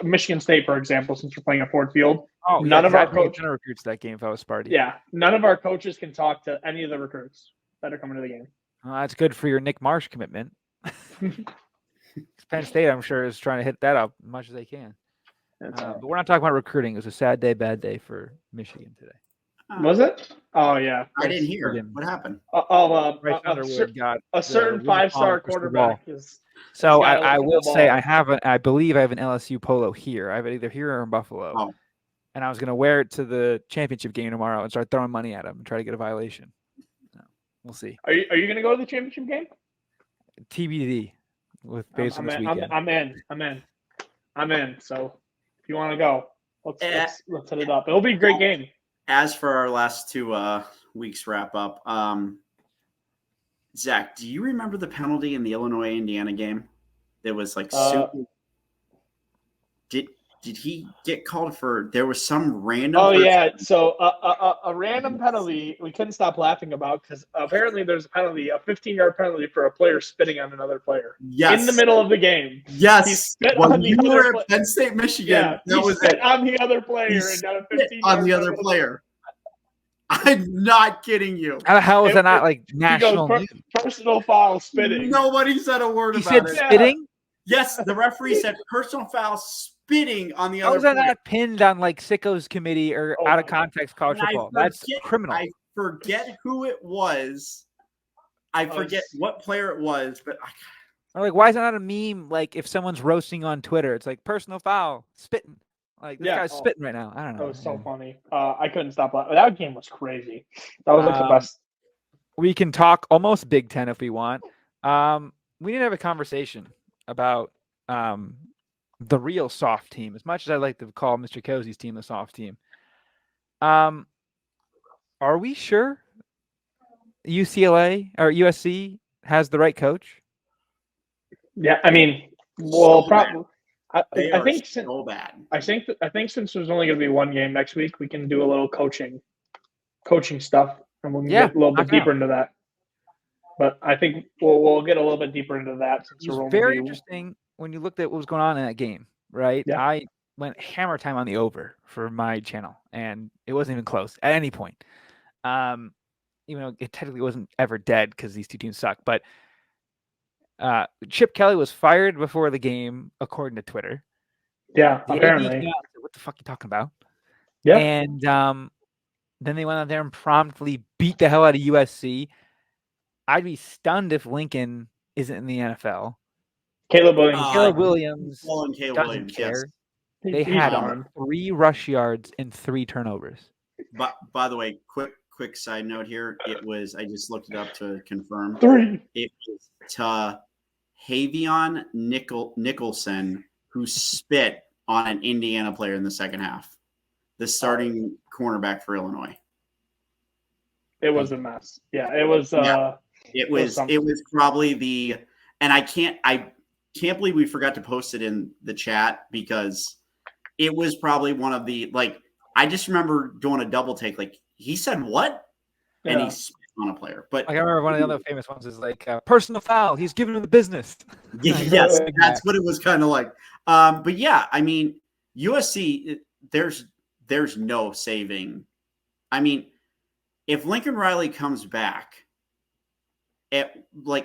Michigan State, for example, since we're playing at Ford Field, none of our coaches recruits that game. If I was Sparty, none of our coaches can talk to any of the recruits that are coming to the game. Well, that's good for your Nick Marsh commitment. Penn State, I'm sure, is trying to hit that up as much as they can. But we're not talking about recruiting. It was a sad day, bad day for Michigan today. Was it? Oh yeah. I didn't hear. What happened? Bryce Underwood got a certain 5-star quarterback is. So I will say I believe I have an LSU polo here. I have it either here or in Buffalo. Oh. And I was going to wear it to the championship game tomorrow and start throwing money at him and try to get a violation. So, we'll see. Are you going to go to the championship game? TBD with based on this weekend. I'm in. So if you want to go, let's hit it up. It'll be a great game. As for our last 2 weeks wrap up, Zach, do you remember the penalty in the Illinois-Indiana game? That was like super. Did he get called for? There was some random. Oh yeah, so a random penalty we couldn't stop laughing about because apparently there's a 15-yard penalty for a player spitting on another player. Yes. In the middle of the game. Yes. When you were at Penn State, Michigan, he spit on the other player and got a 15-yard on the other player. I'm not kidding you. How the hell is that not like national news? Personal foul spitting. Nobody said a word about it. He said spitting? Yes, the referee said personal foul spitting on the other player. How is that player. not pinned on like Sicko's committee or out of context college football? That's criminal. I forget who it was. I forget what player it was, but like, why is that not a meme? Like, if someone's roasting on Twitter, it's like personal foul, spitting. Like, this guy's spitting right now. I don't know. That was so funny. I couldn't stop laughing. That game was crazy. That was like the best. We can talk almost Big Ten if we want. We need to have a conversation about the real soft team, as much as I like to call Mr. Cozy's team the soft team. Are we sure UCLA or USC has the right coach? Yeah, I mean, well, probably. I think so bad. I think since there's only going to be one game next week, we can do a little coaching stuff, and we'll get a little bit deeper into that. But I think we'll get a little bit deeper into that. Since it was very interesting when you looked at what was going on in that game, right? Yeah. I went hammer time on the over for my channel, and it wasn't even close at any point. Even though it technically wasn't ever dead because these two teams suck, but Chip Kelly was fired before the game, according to Twitter. Yeah, apparently. What the fuck are you talking about? Yeah. And then they went out there and promptly beat the hell out of USC. I'd be stunned if Lincoln isn't in the NFL. Caleb Williams. Caleb Williams Caleb doesn't Williams, care. Yes. They had 3 rush yards and 3 turnovers. But by the way, quick side note here. It was, I just looked it up to confirm. 3. It was Havion Nicholson who spit on an Indiana player in the second half. The starting cornerback for Illinois. It was a mess. Yeah, it was. It was probably and I can't believe we forgot to post it in the chat because it was probably one of the, like, I just remember doing a double take. Like, he said what? And he spit on a player. But I remember one of the other famous ones is like personal foul. He's giving him the business. Yes, that's what it was kind of like. But yeah, I mean, USC, there's no saving. I mean, if Lincoln Riley comes back,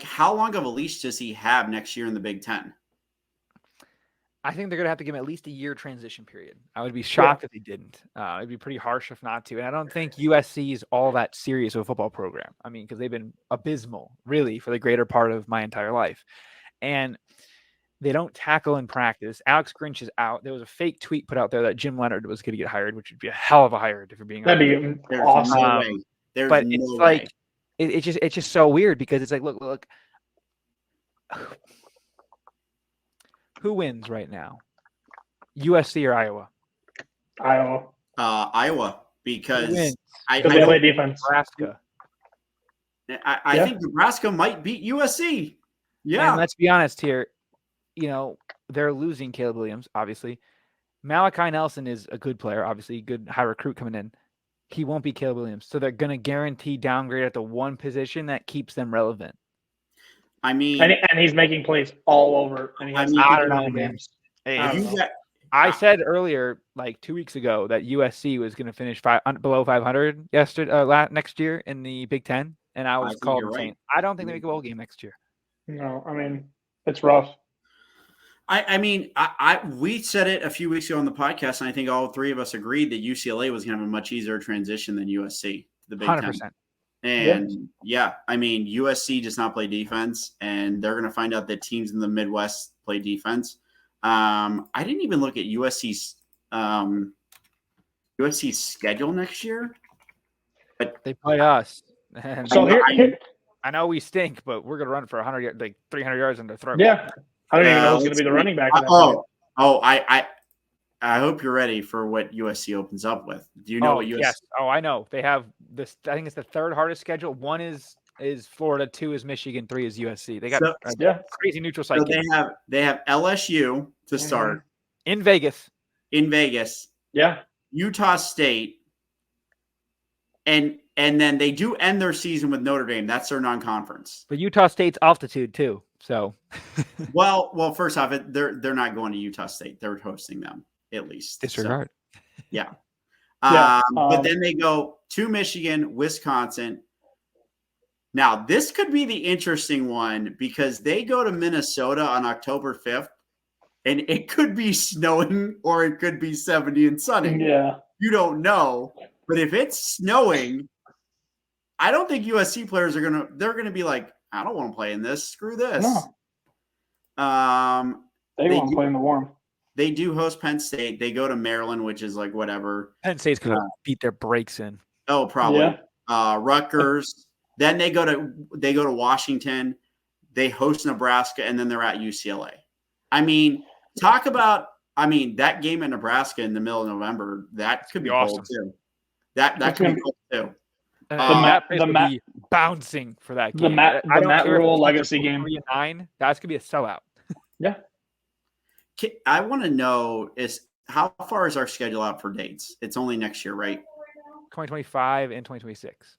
how long of a leash does he have next year in the Big Ten? I think they're going to have to give him at least a year transition period. I would be shocked if they didn't. It'd be pretty harsh if not to. And I don't think USC is all that serious of a football program. I mean, because they've been abysmal, really, for the greater part of my entire life. And they don't tackle in practice. Alex Grinch is out. There was a fake tweet put out there that Jim Leonard was going to get hired, which would be a hell of a hire if you're being honest. That'd be awesome. But it's like, it's just so weird because it's like, look. Who wins right now? USC or Iowa? Iowa, because I play defense. Nebraska. I think Nebraska might beat USC. Yeah. And let's be honest here. They're losing Caleb Williams, obviously. Malachi Nelson is a good player, obviously, good high recruit coming in. He won't be Caleb Williams. So they're going to guarantee downgrade at the one position that keeps them relevant. I mean, and he's making plays all over. And I don't know, man. I said earlier, like 2 weeks ago, that USC was going to finish below 500 next year in the Big Ten, and I was called insane. Right. I don't think they make a bowl game next year. No, I mean, it's rough. We said it a few weeks ago on the podcast, and I think all three of us agreed that UCLA was going to have a much easier transition than USC to the Big 100%. Ten. And USC does not play defense, and they're going to find out that teams in the Midwest play defense. I didn't even look at USC's schedule next year, but They play us. And So I know we stink, but we're gonna run for 100, like 300 yards in their throat. yeah, I don't even know who's going to be the running back. In that I hope you're ready for what USC opens up with. Do you know what USC? Yes. Oh, I know. They have this. I think it's the third hardest schedule. One is Florida, 2 is Michigan, 3 is USC. They got crazy neutral site. So they have LSU to start in Vegas. Yeah. Utah State, and then they do end their season with Notre Dame. That's their non-conference. But Utah State's altitude too. So, well, first off, they're not going to Utah State. They're hosting them at least. Disregard. So, yeah. But then they go to Michigan, Wisconsin. Now, this could be the interesting one because they go to Minnesota on October 5th, and it could be snowing or it could be 70 and sunny. Yeah. You don't know. But if it's snowing, I don't think USC players they're gonna be like, I don't want to play in this. Screw this. No. They want to play in the warm. They do host Penn State. They go to Maryland, which is like whatever. Penn State's gonna beat their brakes in. Oh, probably. Yeah. Rutgers. Then they go to Washington. They host Nebraska, and then they're at UCLA. I mean, talk about that game in Nebraska in the middle of November. That could be awesome cold too. That could be cold too. The map be bouncing for that game. The Matt Rule legacy game. 3-9. That's gonna be a sellout. Yeah. I want to know is how far is our schedule out for dates? It's only next year, right? 2025 and 2026.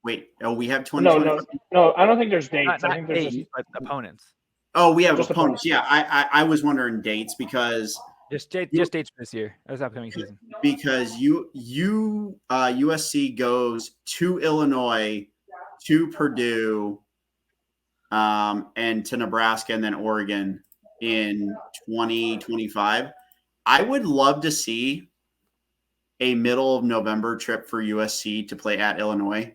Wait, we have 2025? No, I don't think there's dates. Not I think there's dates, but opponents. Oh, we have Just opponents. Yeah, I was wondering dates because Just dates for this year. This upcoming season. Because USC goes to Illinois, to Purdue, and to Nebraska, and then Oregon in 2025. I would love to see a middle of November trip for USC to play at Illinois.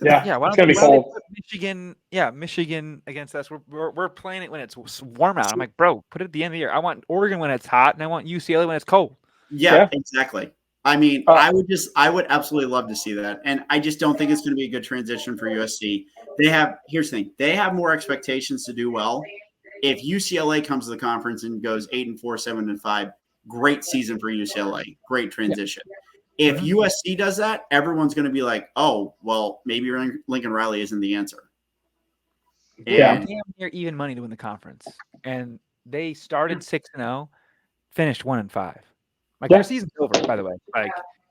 Yeah, why it's gonna be cold. Michigan against us. We're playing it when it's warm out. I'm like, bro, put it at the end of the year. I want Oregon when it's hot, and I want UCLA when it's cold. Yeah. Exactly. I mean, I would absolutely love to see that, and I just don't think it's going to be a good transition for USC. Here's the thing: they have more expectations to do well. If UCLA comes to the conference and goes 8-4, 7-5, great season for UCLA, great transition. If USC does that, everyone's going to be like, oh, well, maybe Lincoln Riley isn't the answer. Damn near even money to win the conference. And they started 6-0, finished 1-5. Their season's over, by the way.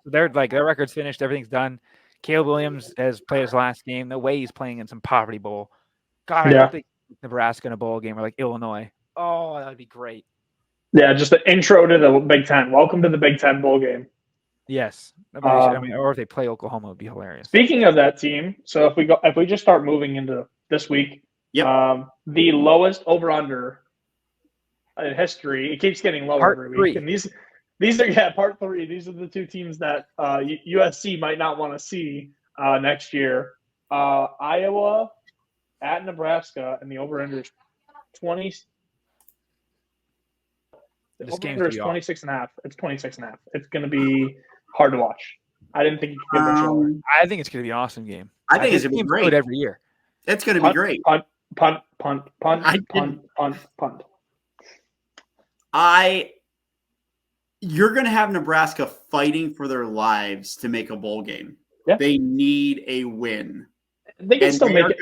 Their record's finished, everything's done. Caleb Williams has played his last game. No way he's playing in some poverty bowl. God, I hope they get Nebraska in a bowl game or like Illinois. Oh, that would be great. Yeah, just the intro to the Big Ten. Welcome to the Big Ten bowl game. Yes, or if they play Oklahoma, it would be hilarious. Speaking of that team, so if we just start moving into this week, the lowest over/under in history, it keeps getting lower every week. And these are part 3. These are the 2 teams that USC might not want to see next year. Iowa at Nebraska, and the over/under is 20. The over/under is 26.5. It's 26.5. It's going to be hard to watch. I didn't think you could get much lower. I think it's going to be an awesome game. I think it's going to be great every year. It's going to be great. Punt. You're going to have Nebraska fighting for their lives to make a bowl game. Yeah. They need a win. They can still make it.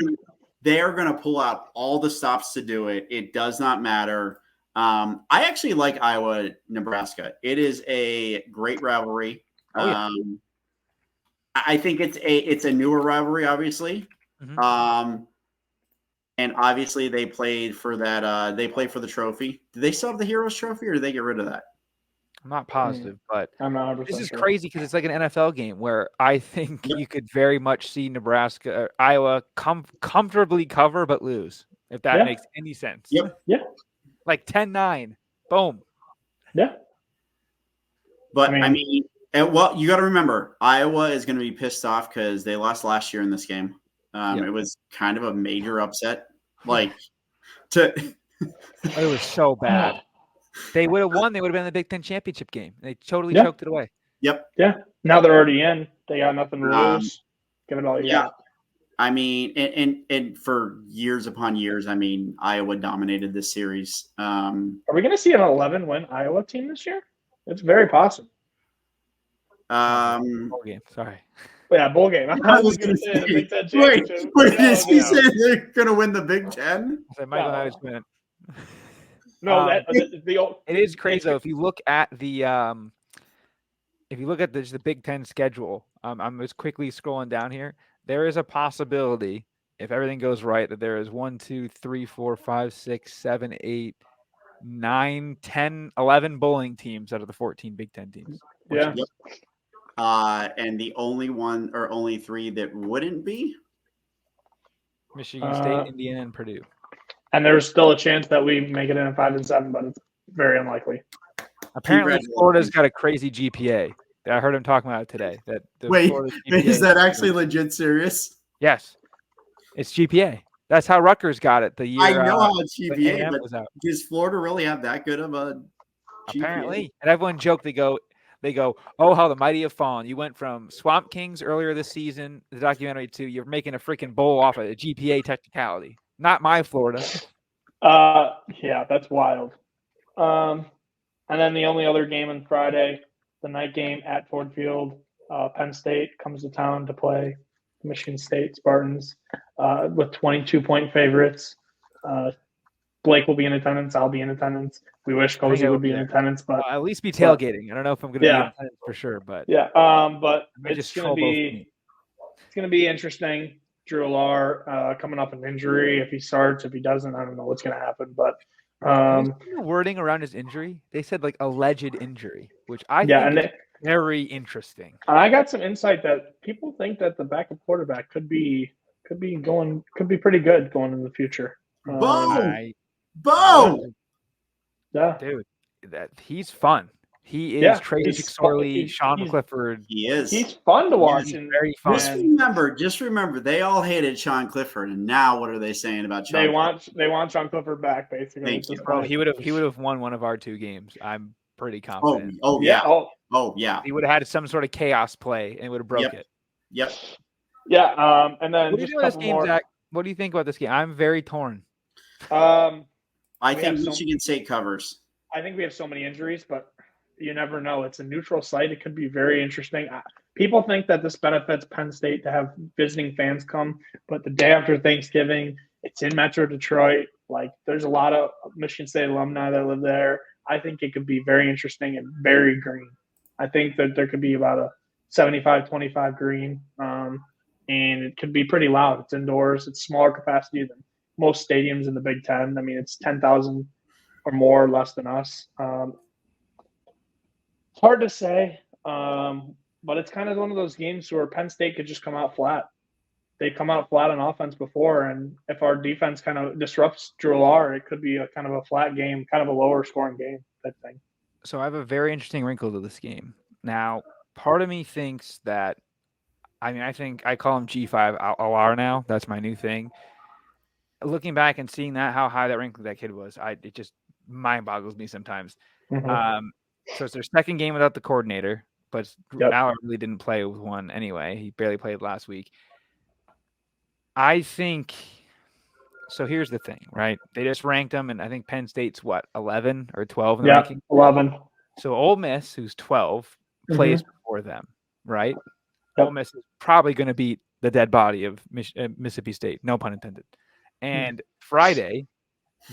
They are going to pull out all the stops to do it. It does not matter. I actually like Iowa, Nebraska. It is a great rivalry. I think it's a newer rivalry, obviously. And obviously they played for that. They played for the trophy. Do they still have the Heroes Trophy, or did they get rid of that? I'm not positive, but I'm not 100% this is sure. crazy because it's like an NFL game where I think you could very much see Nebraska or Iowa comfortably cover but lose, if that makes any sense. Yeah. like 10-9. Boom. Yeah. But I mean, well, you got to remember, Iowa is going to be pissed off because they lost last year in this game. Yep. It was kind of a major upset. Like, to It was so bad. They would have won. They would have been in the Big Ten championship game. They totally Yeah. choked it away. Yep. yeah. Now they're already in. They got nothing to lose. Give it all you Yeah. got. I mean, and for years upon years, I mean, Iowa dominated this series. Are we going to see an 11-win Iowa team this year? It's very possible. Bowl game. Sorry. Yeah, bowl game. I was going to say the say, Big Ten wait, championship. did he No. say they're going to win the Big Ten? I said Michael Knight win. No, it is crazy though. If you look at the the Big Ten schedule, I'm just quickly scrolling down here. There is a possibility, if everything goes right, that there is 1, 2, 3, 4, 5, 6, 7, 8, 9, 10, 11 bowling teams out of the 14 Big Ten teams. Yeah. Yep. And the only one or only three that wouldn't be Michigan State, Indiana, and Purdue. And there's still a chance that we make it in at 5 and 7, but it's very unlikely. Apparently, Florida's got a crazy GPA. I heard him talking about it today. Wait, is that actually legit serious? Yes, it's GPA. That's how Rutgers got it the year. I know how it's GPA, but was out. Does Florida really have that good of a GPA? Apparently, and everyone joked. They go, oh, how the mighty have fallen. You went from Swamp Kings earlier this season, the documentary, to you're making a freaking bowl off of a GPA technicality. Not my Florida. Yeah, that's wild. And then the only other game on Friday, the night game at Ford Field, Penn State comes to town to play Michigan State Spartans with 22-point favorites. Blake will be in attendance. I'll be in attendance. We wish Cozy would be in attendance, but at least be tailgating. I don't know if I'm going to be in attendance for sure, but but it's going to be interesting. Drew Alar coming up an injury. If he starts, if he doesn't, I don't know what's going to happen. But the wording around his injury, they said like alleged injury, which I think is very interesting. I got some insight that people think that the backup quarterback could be pretty good going in the future. Bo! Yeah, dude, he's fun. He is Tracy McSorley, Sean McClifford. He is. He's fun to watch. And very fun. Just remember, they all hated Sean Clifford, and now what are they saying about Sean? They want Sean Clifford back, basically. Bro, he would have won one of our two games. I'm pretty confident. Oh yeah. He would have had some sort of chaos play and would have broke it. Yep. Yeah. And then what do you think about this game, Zach? What do you think about this game? I'm very torn. I think Michigan State covers. I think we have so many injuries, but you never know. It's a neutral site. It could be very interesting. People think that this benefits Penn State to have visiting fans come, but the day after Thanksgiving, it's in Metro Detroit. Like, there's a lot of Michigan State alumni that live there. I think it could be very interesting and very green. I think that there could be about a 75-25 green, and it could be pretty loud. It's indoors. It's smaller capacity than most stadiums in the Big Ten. I mean, it's 10,000 or more, less than us. It's hard to say, but it's kind of one of those games where Penn State could just come out flat. They come out flat on offense before, and if our defense kind of disrupts Drew Alar, it could be a kind of a flat game, kind of a lower scoring game type thing. So I have a very interesting wrinkle to this game. Now, part of me thinks that, I think I call him G5 Alar now. That's my new thing. Looking back and seeing how high that wrinkle that kid was, it just mind boggles me sometimes. Mm-hmm. So it's their second game without the coordinator, but Allard really didn't play with one anyway. He barely played last week. I think so. Here's the thing, right? They just ranked them, and I think Penn State's 11 or 12 in the ranking? 11. So Ole Miss, who's 12, plays before them, right? Ole Miss is probably going to beat the dead body of Mississippi State, no pun intended. And Friday,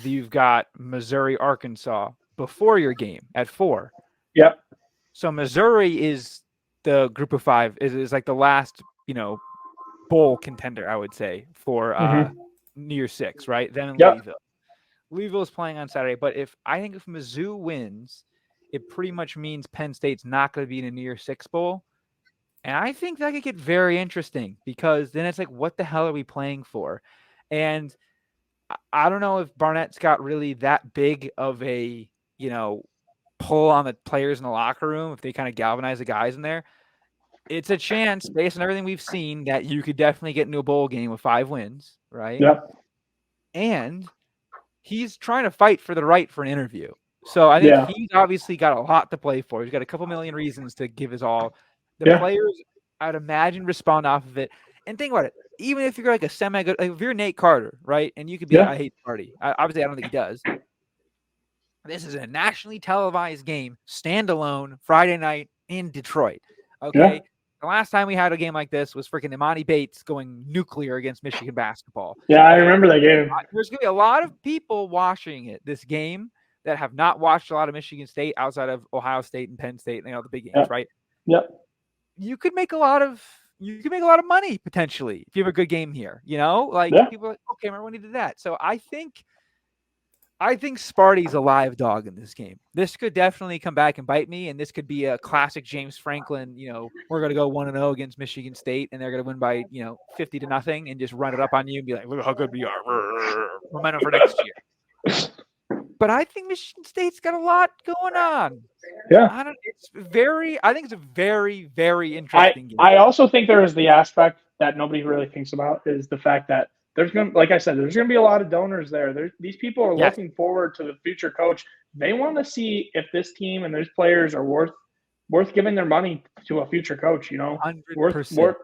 you've got Missouri, Arkansas before your game at 4. Yep. So Missouri is the group of 5, is like the last, bowl contender, I would say, for New Year's 6, right? Then Louisville. Louisville is playing on Saturday, but if Mizzou wins, it pretty much means Penn State's not going to be in a New Year's 6 bowl. And I think that could get very interesting because then it's like, what the hell are we playing for? And I don't know if Barnett's got really that big of a, pull on the players in the locker room if they kind of galvanize the guys in there. It's a chance, based on everything we've seen, that you could definitely get into a bowl game with 5 wins, right? Yep. And he's trying to fight for the right for an interview. So I think he's obviously got a lot to play for. He's got a couple million reasons to give his all. The players, I'd imagine, respond off of it. And think about it. Even if you're like a semi-good, like if you're Nate Carter, right? And you could be like, I hate the party. Obviously, I don't think he does. This is a nationally televised game, standalone, Friday night in Detroit. Okay. Yeah. The last time we had a game like this was freaking Imani Bates going nuclear against Michigan basketball. Yeah, I remember that game. There's going to be a lot of people watching this game that have not watched a lot of Michigan State outside of Ohio State and Penn State and the big games, right? Yep. You could make a lot of money potentially if you have a good game here. People are like, okay, remember when he did that? So I think Sparty's a live dog in this game. This could definitely come back and bite me, and this could be a classic James Franklin. We're going to go 1-0 against Michigan State, and they're going to win by 50-0, and just run it up on you and be like, look how good we are. Momentum for next year. But I think Michigan State's got a lot going on. Yeah, I think it's a very, very interesting game. I also think there is the aspect that nobody really thinks about is the fact that there's going to, like I said, there's going to be a lot of donors there. These people are looking forward to the future coach. They want to see if this team and those players are worth giving their money to a future coach. 100%.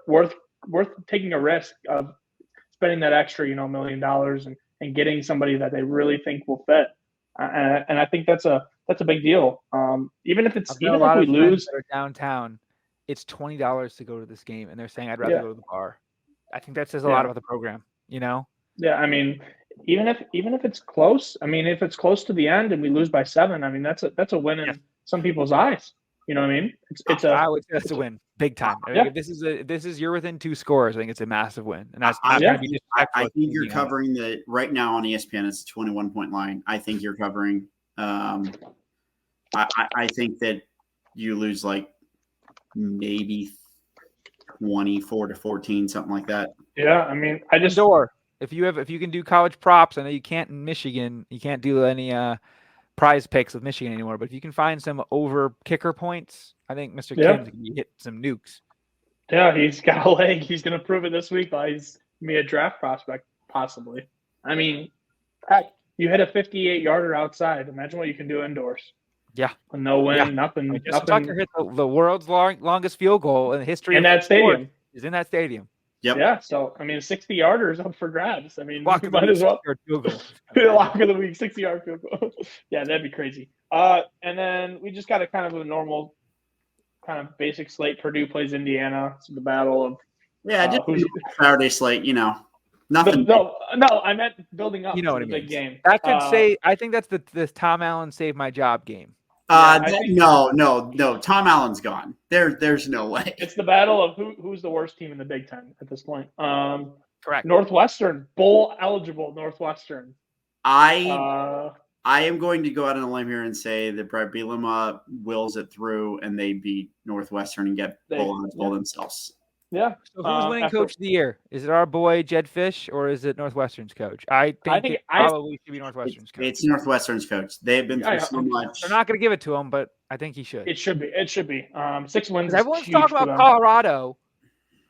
Worth taking a risk of spending that extra, $1 million and getting somebody that they really think will fit. And I think that's a big deal. Even if we lose that are downtown, it's $20 to go to this game, and they're saying I'd rather go to the bar. I think that says a lot about the program. Yeah, I mean, even if it's close, if it's close to the end and we lose by 7, that's a win in some people's eyes. You know what I mean? I would say that's a win, big time. If this is you're within 2 scores, I think it's a massive win, and that's I think you're covering the right now on ESPN. It's a 21-point line. I think you're covering. I think that you lose like maybe 24-14, something like that. Yeah, if you can do college props, I know you can't in Michigan. You can't do any prize picks with Michigan anymore. But if you can find some over kicker points, I think Mr. Kim's can hit some nukes. Yeah, he's got a leg. He's going to prove it this week. He's going to be a draft prospect, possibly. Heck, you hit a 58-yarder outside. Imagine what you can do indoors. Yeah. No win, nothing. Tucker hit the world's longest field goal in the history in that stadium. Is in that stadium. Yep. Yeah. So 60-yarder is up for grabs. You might as well. Lock of the week, 60-yard field goal. Yeah, that'd be crazy. And then we just got a kind of a normal, kind of basic slate. Purdue plays Indiana. So the battle of just Saturday slate. Nothing. No, I meant building up. You know what I mean? Big game. I could say I think that's the Tom Allen saved my job game. No. Tom Allen's gone. There's no way. It's the battle of who's the worst team in the Big Ten at this point. Correct. Northwestern, bowl eligible Northwestern. I am going to go out on a limb here and say that Brett Bielema wills it through, and they beat Northwestern and get bowl eligible themselves. Yeah. So who's winning Coach of the Year? Is it our boy Jed Fish or is it Northwestern's coach? I think it probably should be Northwestern's coach. It's Northwestern's coach. They've been through so much. They're not going to give it to him, but I think he should. It should be. 6 wins. Everyone's talking about Colorado.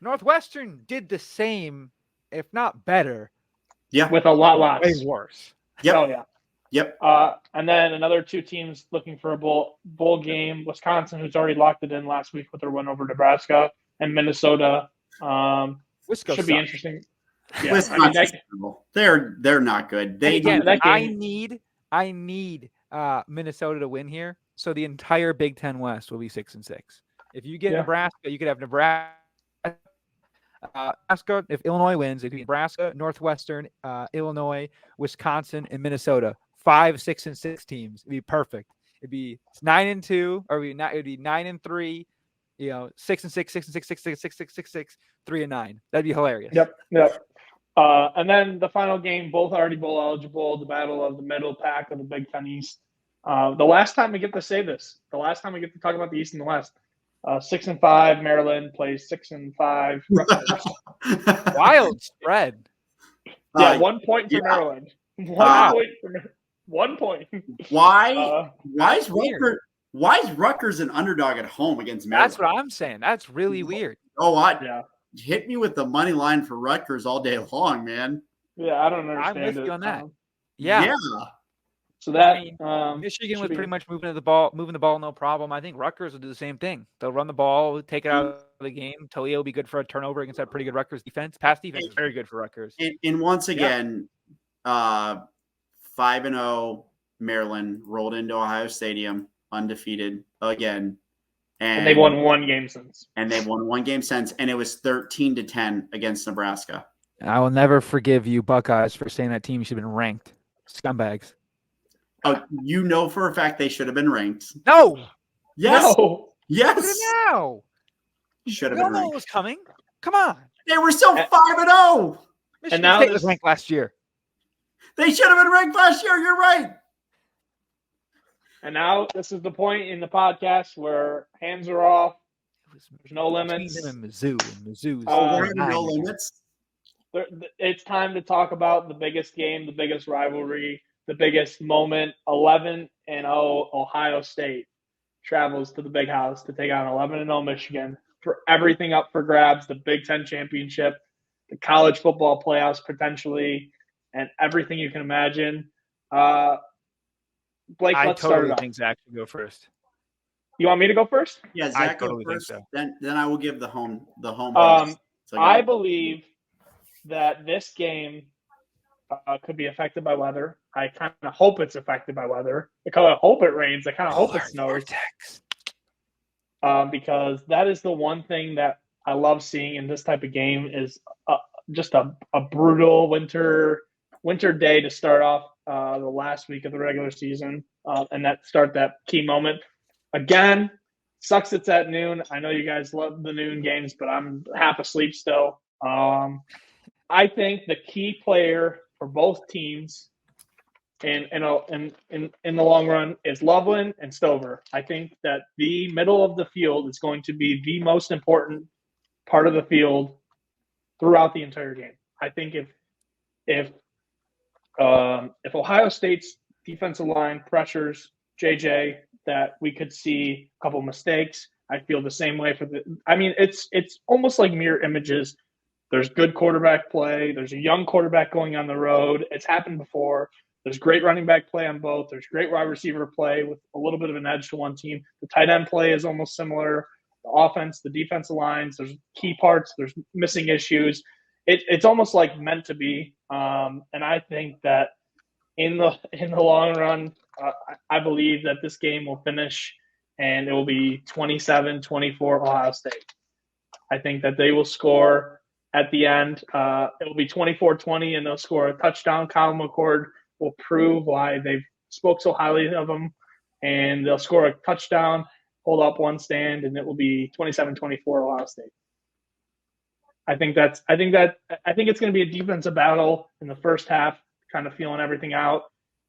Northwestern did the same, if not better. Yeah. With a lot way worse. Yep. Oh yeah. Yep. And then another 2 teams looking for a bowl game. Wisconsin, who's already locked it in last week with their win over Nebraska. And Minnesota should be interesting. Yeah, they're not good. I need Minnesota to win here, so the entire Big Ten West will be 6-6. If you get Nebraska, you could have Nebraska. If Illinois wins, it could be Nebraska, Northwestern, Illinois, Wisconsin, and Minnesota. 5 6-6 teams. It'd be perfect. It'd be 9-2, or it'd be 9-3. 6-6, 6-6, 6-6, 6-6, 3-9. That'd be hilarious. Yep. And then the final game, both already bowl eligible. The battle of the middle pack of the Big Ten East. The last time we get to say this, the last time we get to talk about the East and the West. 6-5 Maryland plays 6-5 Rutgers. Wild spread. 1 point for Maryland. 1 point. 1 point. Why is weird. Rutgers an underdog at home against Maryland? That's what I'm saying. That's really weird. Yeah. Hit me with the money line for Rutgers all day long, man. Yeah, I don't understand I'm with it. you on that. Yeah. So that Michigan was pretty much moving the ball, no problem. I think Rutgers will do the same thing. They'll run the ball, take it out of the game. Toledo will be good for a turnover against that pretty good Rutgers defense. Pass defense is very good for Rutgers. And once again, 5-0 Maryland rolled into Ohio Stadium undefeated again. And they've won one game since. And it was 13-10 against Nebraska. I will never forgive you, Buckeyes, for saying that team should have been ranked. Scumbags. Oh, you know for a fact they should have been ranked. No. Yes. No. Yes. Look at now. Should have We all been know ranked. what was coming. Come on. They were still 5-0. Michigan now State was ranked last year. They should have been ranked last year. You're right. And now this is the point in the podcast where hands are off. There's no limits. And Mizzou. We're having no limits. It's time to talk about the biggest game, the biggest rivalry, the biggest moment. 11-0 Ohio State travels to the Big House to take on 11-0 Michigan for everything up for grabs, the Big Ten championship, the college football playoffs potentially, and everything you can imagine. Blake, let's start it off. think Zach should go first. You want me to go first? Yeah, I Zach totally go first. think so. Then I will give the home. I believe that this game could be affected by weather. I kind of hope it's affected by weather. I kind of hope it rains. I kind of hope it snows. Because that is the one thing that I love seeing in this type of game is just a brutal winter day to start off the last week of the regular season and that key moment. Again, sucks it's at noon. I know you guys love the noon games, but I'm half asleep still. I think the key player for both teams in the long run is Loveland and Stover. I think that the middle of the field is going to be the most important part of the field throughout the entire game. I think if Ohio State's defensive line pressures JJ, that we could see a couple mistakes. I feel the same way it's almost like mirror images. There's good quarterback play. There's a young quarterback going on the road. It's happened before. There's great running back play on both. There's great wide receiver play with a little bit of an edge to one team. The tight end play is almost similar. The offense, the defensive lines, there's key parts. There's missing issues. It's almost like meant to be. And I think that in the long run, I believe that this game will finish and it will be 27-24 Ohio State. I think that they will score at the end. It will be 24-20 and they'll score a touchdown. Kyle McCord will prove why they've spoke so highly of him, and they'll score a touchdown, hold up one stand, and it will be 27-24 Ohio State. I think it's going to be a defensive battle in the first half, kind of feeling everything out,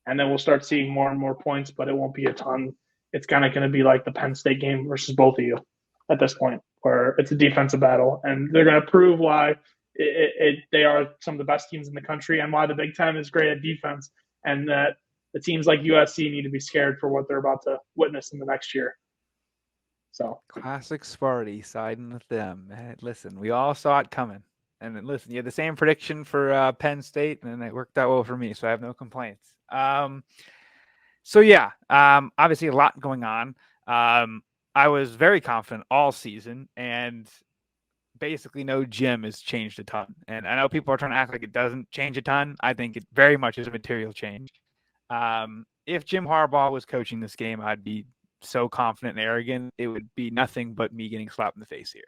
and then we'll start seeing more and more points, but it won't be a ton. It's kind of going to be like the Penn State game versus both of you at this point, where it's a defensive battle, and they're going to prove why they are some of the best teams in the country and why the Big Ten is great at defense, and that the teams like USC need to be scared for what they're about to witness in the next year. So classic Sparty siding with them. Listen, we all saw it coming. And then, listen, you had the same prediction for Penn State, and it worked out well for me, so I have no complaints. Obviously a lot going on. I was very confident all season, and basically no Jim has changed a ton. And I know people are trying to act like it doesn't change a ton. I think it very much is a material change. If Jim Harbaugh was coaching this game, I'd be so confident and arrogant. It would be nothing but me getting slapped in the face here.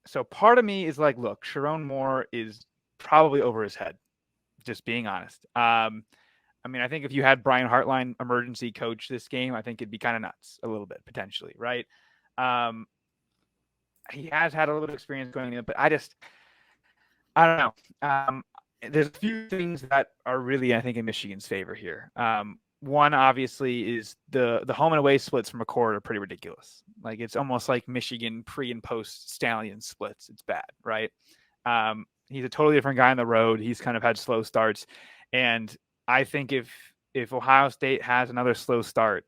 So part of me is like, look, Sharon Moore is probably over his head, just being honest. I think if you had Brian Hartline emergency coach this game, I think it'd be kind of nuts a little bit, potentially, right? He has had a little bit of experience going in, but I don't know. There's a few things that are really, I think, in Michigan's favor here. One, obviously, is the home and away splits from McCord are pretty ridiculous. Like, it's almost like Michigan pre and post Stallion splits. It's bad, right? He's a totally different guy on the road. He's kind of had slow starts. And I think if Ohio State has another slow start,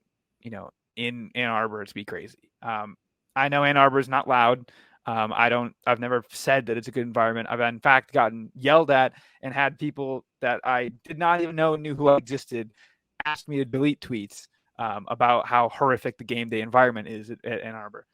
in Ann Arbor, it's be crazy. I know Ann Arbor is not loud. I've never said that it's a good environment. I've in fact gotten yelled at and had people that I did not even know knew who I existed ask me to delete tweets about how horrific the game day environment is at Ann Arbor.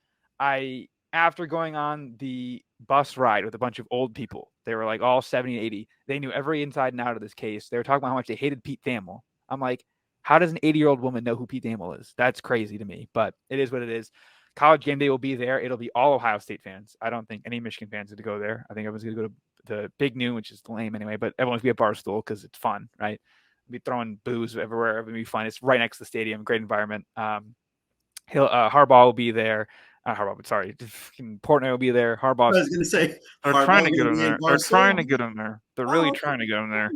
After going on the bus ride with a bunch of old people, they were like all 70 and 80. They knew every inside and out of this case. They were talking about how much they hated Pete Thamel. I'm like, how does an 80-year-old woman know who Pete Thamel is? That's crazy to me, but it is what it is. College game day will be there. It'll be all Ohio State fans. I don't think any Michigan fans are going to go there. I think everyone's going to go to the Big Noon, which is lame anyway, but everyone's going to be at Barstool because it's fun, right? We'll be throwing booze everywhere. It'll be fun. It's right next to the stadium. Great environment. Harbaugh will be there. Sorry. Portnoy will be there. Harbaugh. I was going to say, they're trying to get him there. They're trying to get him there. They're really trying to get him there.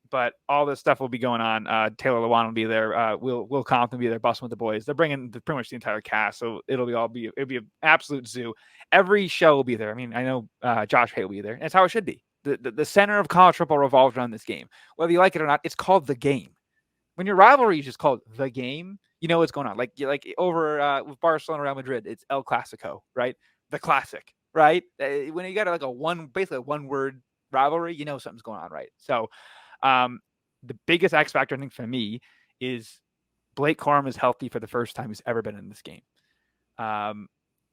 But all this stuff will be going on. Taylor Lewan will be there. Will Compton will be there, busting with the boys. They're bringing pretty much the it'll be an absolute zoo. Every show will be there. I mean, I know Josh Hay will be there. That's how it should be. The center of college football revolves around this game. Whether you like it or not, it's called the game. When your rivalry is just called the game, you know what's going on. Like over with Barcelona, Real Madrid, it's El Clasico, right? The classic, right? When you got basically a one-word rivalry, you know something's going on, right? So the biggest X factor, I think, for me is Blake Corum is healthy for the first time he's ever been in this game.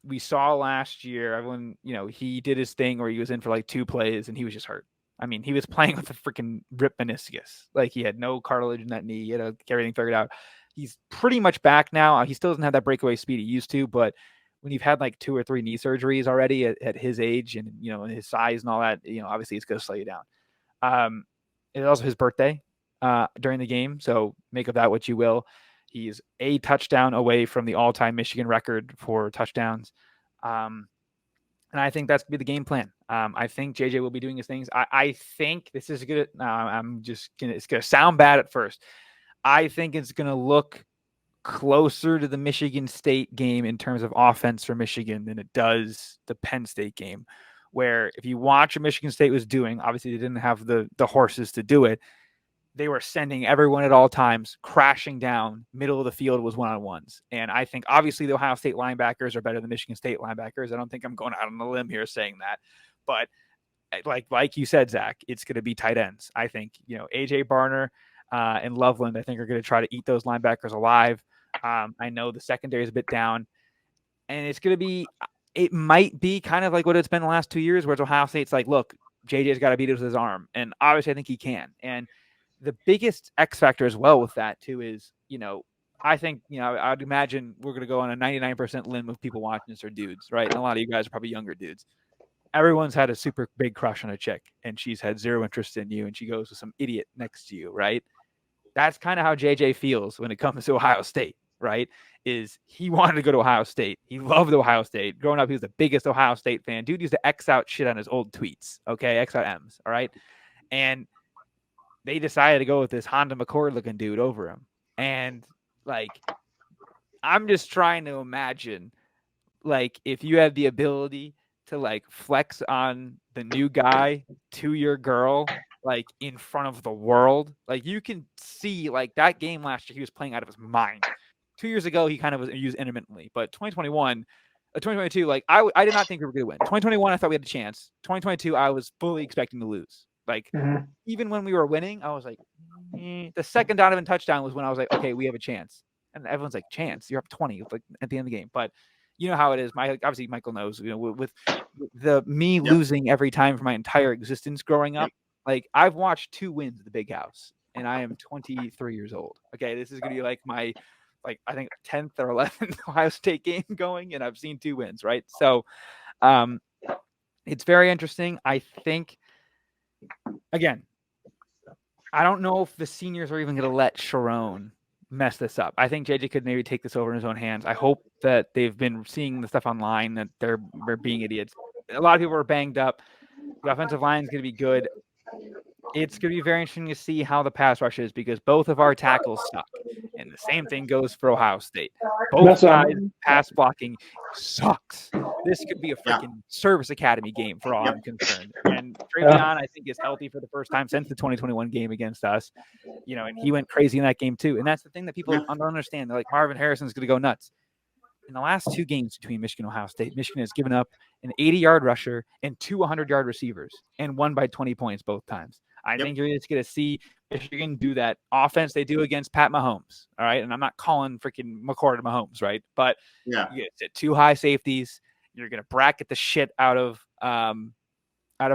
We saw last year, everyone, he did his thing where he was in for like 2 plays and he was just hurt. I mean, he was playing with a freaking ripped meniscus. Like he had no cartilage in that knee. He had to get everything figured out. He's pretty much back now. He still doesn't have that breakaway speed he used to, but when you've had like 2 or 3 knee surgeries already at his age and, and his size and all that, obviously it's going to slow you down. It's also his birthday during the game, so make of that what you will. He's a touchdown away from the all-time Michigan record for touchdowns. And I think that's going to be the game plan. I think JJ will be doing his things. I think this is good. It's going to sound bad at first. I think it's going to look closer to the Michigan State game in terms of offense for Michigan than it does the Penn State game, where if you watch what Michigan State was doing, obviously they didn't have the horses to do it. They were sending everyone at all times crashing down. Middle of the field was one-on-ones. And I think obviously the Ohio State linebackers are better than Michigan State linebackers. I don't think I'm going out on a limb here saying that. But like you said, Zach, it's going to be tight ends. I think, A.J. Barner and Loveland, I think, are going to try to eat those linebackers alive. I know the secondary is a bit down. And it's going to be – it might be kind of like what it's been the last 2 years, where Ohio State's like, look, JJ's got to beat it with his arm. And obviously I think he can. And the biggest X factor as well with that too is, I think, I'd imagine we're going to go on a 99% limb of people watching this are dudes, right? And a lot of you guys are probably younger dudes. Everyone's had a super big crush on a chick and she's had zero interest in you and she goes with some idiot next to you, right? That's kind of how JJ feels when it comes to Ohio State, right? Is he wanted to go to Ohio State. He loved Ohio State. Growing up, he was the biggest Ohio State fan. Dude used to X out shit on his old tweets, okay? X out M's, all right? And they decided to go with this Honda McCord looking dude over him. And I'm just trying to imagine, if you had the ability to flex on the new guy to your girl, in front of the world, you can see that game last year, he was playing out of his mind. 2 years ago, he kind of was used intermittently, but 2022, I did not think we were going to win. 2021, I thought we had a chance. 2022, I was fully expecting to lose. Even when we were winning, I was like, the second Donovan touchdown was when I was like, okay, we have a chance. And everyone's like, chance? You're up 20 at the end of the game. But you know how it is. Obviously, Michael knows, with me losing every time for my entire existence growing up, I've watched 2 wins at the Big House, and I am 23 years old. Okay, this is going to be my, I think 10th or 11th Ohio State game going, and I've seen 2 wins, right? So it's very interesting. I think, again, I don't know if the seniors are even going to let Sharon mess this up. I think JJ could maybe take this over in his own hands. I hope that they've been seeing the stuff online, that they're being idiots. A lot of people are banged up. The offensive line is going to be good. It's going to be very interesting to see how the pass rush is, because both of our tackles suck. And the same thing goes for Ohio State. Both sides pass blocking sucks. this could be a Yeah. freaking service academy game for all Yep. I'm concerned. And Travion, I think, is healthy for the first time since the 2021 game against us. And he went crazy in that game too. And that's the thing that people don't understand. They're like, Marvin Harrison's going to go nuts. In the last 2 games between Michigan and Ohio State, Michigan has given up an 80-yard rusher and 2 100-yard receivers and won by 20 points both times. I think you're just going to see Michigan do that offense they do against Pat Mahomes. All right. And I'm not calling freaking McCord to Mahomes, right? But you get 2 high safeties. You're going to bracket the shit out of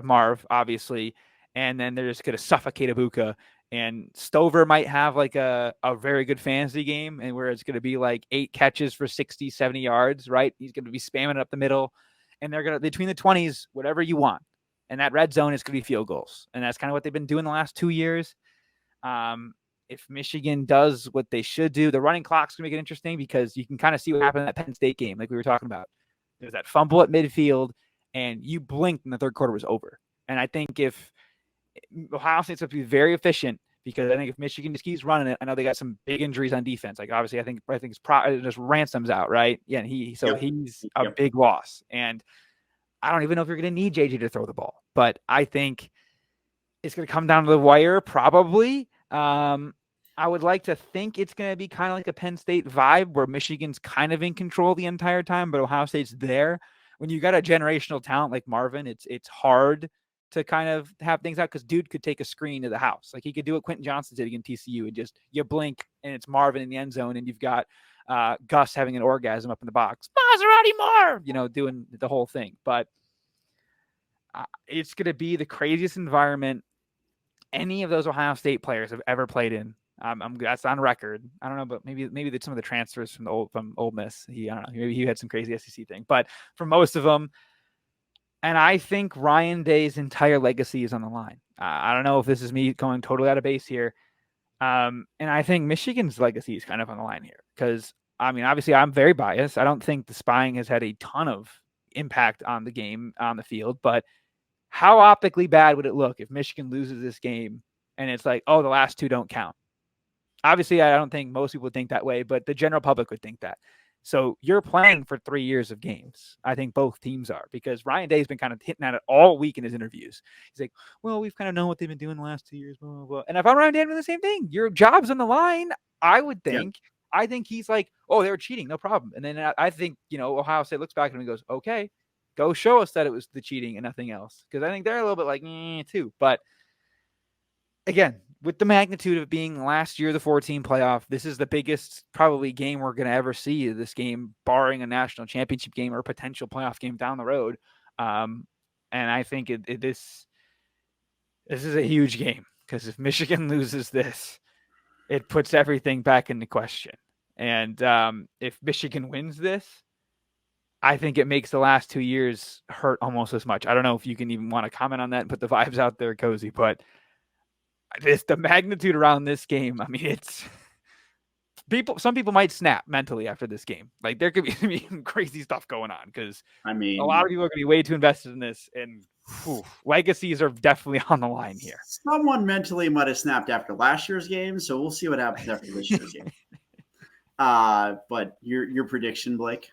Marv, obviously. And then they're just going to suffocate Ibuka. And Stover might have like a very good fantasy game, and where it's going to be like 8 catches for 60, 70 yards, right? He's going to be spamming it up the middle, and they're going to, between the 20s, whatever you want. And that red zone is going to be field goals. And that's kind of what they've been doing the last 2 years. If Michigan does what they should do, the running clock's going to make it interesting, because you can kind of see what happened in that Penn State game, like we were talking about. There's that fumble at midfield, and you blinked and the third quarter was over. And I think if Ohio State's going to be very efficient, because I think if Michigan just keeps running it, I know they got some big injuries on defense. Like obviously, I think it's just Ransom's out, right? Yeah, and he's a big loss. And I don't even know if you're going to need JJ to throw the ball, but I think it's going to come down to the wire probably. I would like to think it's going to be kind of like a Penn State vibe, where Michigan's kind of in control the entire time, but Ohio State's there. When you got a generational talent like Marvin, it's hard to kind of have things out, because dude could take a screen to the house. Like he could do what Quentin Johnson did against TCU, and just you blink and it's Marvin in the end zone, and you've got Gus having an orgasm up in the box. Maserati Marv, doing the whole thing. But it's going to be the craziest environment any of those Ohio State players have ever played in. That's on record. I don't know, but maybe some of the transfers from Ole Miss. I don't know. Maybe he had some crazy SEC thing, but for most of them. And I think Ryan Day's entire legacy is on the line. I don't know if this is me going totally out of base here. And I think Michigan's legacy is kind of on the line here, because, obviously I'm very biased. I don't think the spying has had a ton of impact on the game on the field, but how optically bad would it look if Michigan loses this game and it's like, oh, the last 2 don't count? Obviously, I don't think most people would think that way, but the general public would think that. So you're playing for 3 years of games. I think both teams are, because Ryan Day's been kind of hitting at it all week in his interviews. He's like, well, we've kind of known what they've been doing the last 2 years, blah, blah, blah. And if I'm Ryan Day, I'm doing the same thing. Your job's on the line, I would think. Yeah. I think he's like, oh, they were cheating, no problem. And then I think, Ohio State looks back at him and goes, okay, go show us that it was the cheating and nothing else. Because I think they're a little bit like, too. But again, with the magnitude of being last year, the 14 playoff, this is the biggest probably game we're going to ever see. This game, barring a national championship game or a potential playoff game down the road. And I think this is a huge game, because if Michigan loses this, it puts everything back into question. And if Michigan wins this, I think it makes the last 2 years hurt almost as much. I don't know if you can even want to comment on that and put the vibes out there, Cozy, but the magnitude around this game, it's some people might snap mentally after this game. Like there could be some crazy stuff going on, because a lot of people are going to be way too invested in this, and legacies are definitely on the line here. Someone mentally might have snapped after last year's game, so we'll see what happens after this year's game. But your prediction, Blake?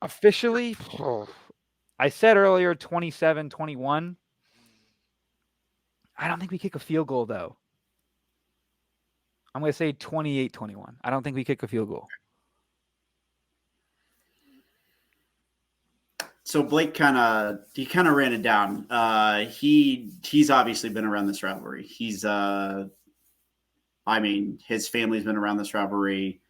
Officially, I said earlier 27-21. I don't think we kick a field goal, though. I'm going to say 28-21. I don't think we kick a field goal. So Blake kind of ran it down. He's obviously been around this rivalry. His family's been around this rivalry.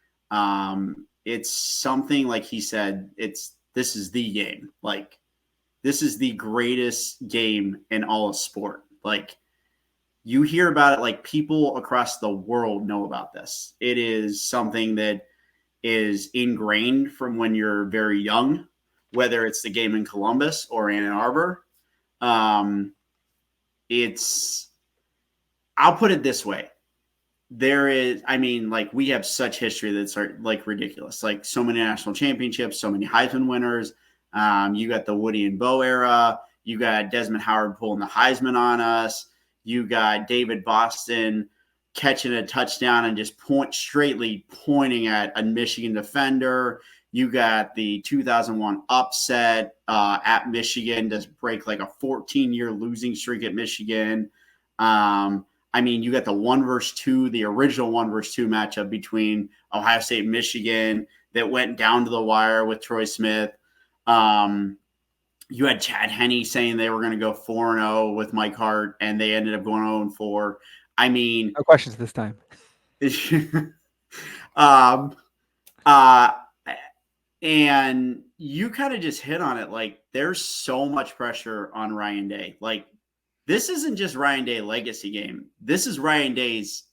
It's something, like he said, this is the game. Like, this is the greatest game in all of sport. Like, you hear about it, like people across the world know about this. It is something that is ingrained from when you're very young, whether it's the game in Columbus or Ann Arbor. I'll put it this way. We have such history that's like ridiculous. Like so many national championships, so many Heisman winners. You got the Woody and Bo era. You got Desmond Howard pulling the Heisman on us. You got David Boston catching a touchdown and just straightly pointing at a Michigan defender. You got the 2001 upset at Michigan to break like a 14-year losing streak at Michigan. I mean, you got the 1-2, the original 1-2 matchup between Ohio State and Michigan that went down to the wire with Troy Smith. You had Chad Henne saying they were going to go 4-0 with Mike Hart, and they ended up going 0-4. I mean, no questions this time. And you kind of just hit on it. Like, there's so much pressure on Ryan Day. Like, this isn't just Ryan Day legacy game. This is Ryan Day's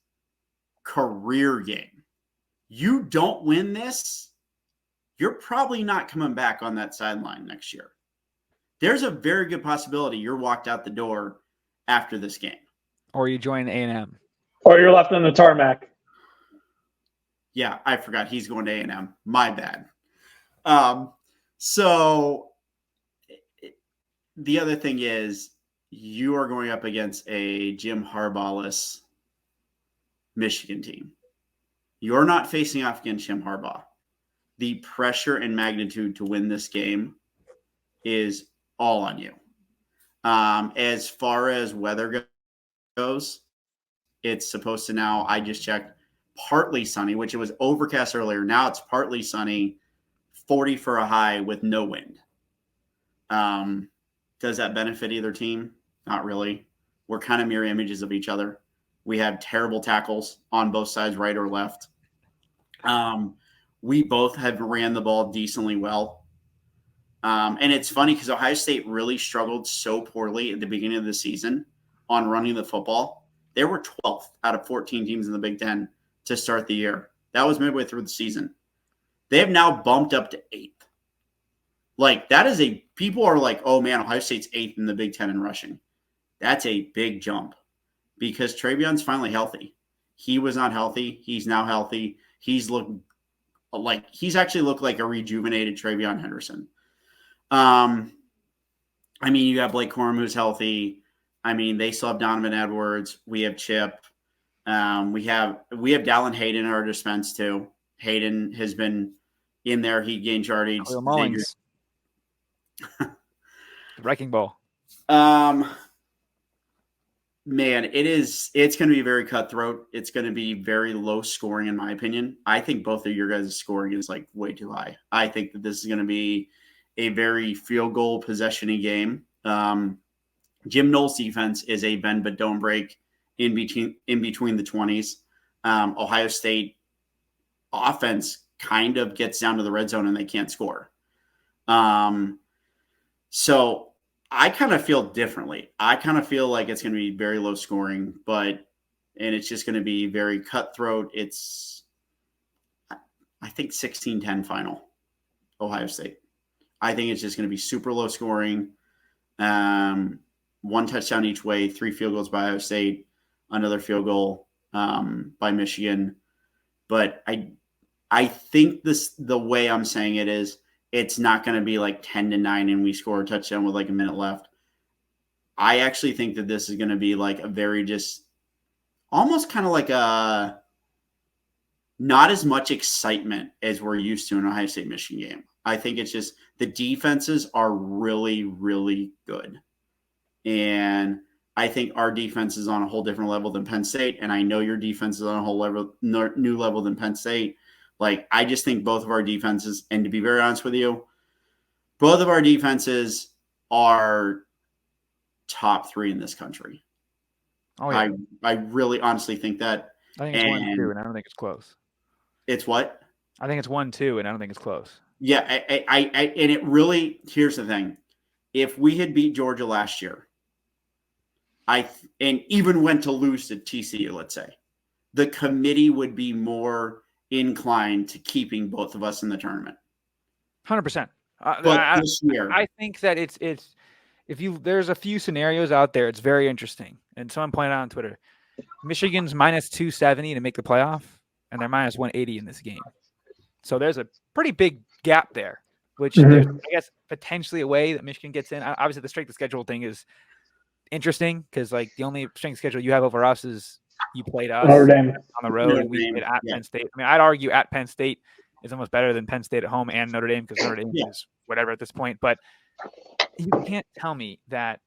career game. You don't win this, you're probably not coming back on that sideline next year. There's a very good possibility you're walked out the door after this game. Or you join A&M. Or you're left on the tarmac. Yeah, I forgot he's going to A&M. My bad. So the other thing is you are going up against a Jim Harbaugh-less Michigan team. You're not facing off against Jim Harbaugh. The pressure and magnitude to win this game is all on you. As far as weather goes, it's supposed to now, I just checked, partly sunny, which it was overcast earlier. Now it's partly sunny, 40 for a high with no wind. Does that benefit either team? Not really. We're kind of mirror images of each other. We have terrible tackles on both sides, right or left. We both have ran the ball decently well. And it's funny because Ohio State really struggled so poorly at the beginning of the season on running the football. They were 12th out of 14 teams in the Big Ten to start the year. That was midway through the season. They have now bumped up to 8th. Like, that is people are like, oh man, Ohio State's 8th in the Big Ten in rushing. That's a big jump because Trayvon's finally healthy. He was not healthy. He's now healthy. He's actually looked like a rejuvenated Travion Henderson. I mean, you got Blake Corum who's healthy. I mean, they still have Donovan Edwards. We have Chip. We have Dallin Hayden in our defense too. Hayden has been in there. He gained yardage. The Wrecking Ball. Man, it's going to be very cutthroat. It's going to be very low scoring, in my opinion. I think both of your guys' scoring is like way too high. I think that this is going to be a very field goal possession-y game. Jim Knowles' defense is a bend but don't break in between the 20s. Ohio State offense kind of gets down to the red zone and they can't score. So I kind of feel differently. I kind of feel like it's going to be very low scoring, and it's just going to be very cutthroat. It's, I think 16-10 final, Ohio State. I think it's just going to be super low scoring. 1 touchdown each way, 3 field goals by Ohio State, another field goal by Michigan. But I think the way I'm saying it is, it's not going to be like 10-9 and we score a touchdown with like a minute left. I actually think that this is going to be like a very just almost kind of like a not as much excitement as we're used to in an Ohio State Michigan game. I think it's just the defenses are really, really good. And I think our defense is on a whole different level than Penn State. And I know your defense is on a whole new level than Penn State. Like, I just think both of our defenses, and to be very honest with you, both of our defenses are top 3 in this country. Oh, yeah. I really honestly think that. I think it's 1-2, and I don't think it's close. It's what? I think it's 1-2, and I don't think it's close. Yeah, and it really, here's the thing. If we had beat Georgia last year, and even went to lose to TCU, let's say, the committee would be more inclined to keeping both of us in the tournament. 100%. But this year, I think that it's there's a few scenarios out there. It's very interesting. And someone pointed out on Twitter, Michigan's minus 270 to make the playoff, and they're minus 180 in this game. So there's a pretty big gap there, which there's, I guess, potentially a way that Michigan gets in. Obviously, the strength of schedule thing is interesting because, like, the only strength schedule you have over us is you played us on the road. We played at Penn State. I mean, I'd argue at Penn State is almost better than Penn State at home and Notre Dame, because Notre Dame is whatever at this point. But you can't tell me that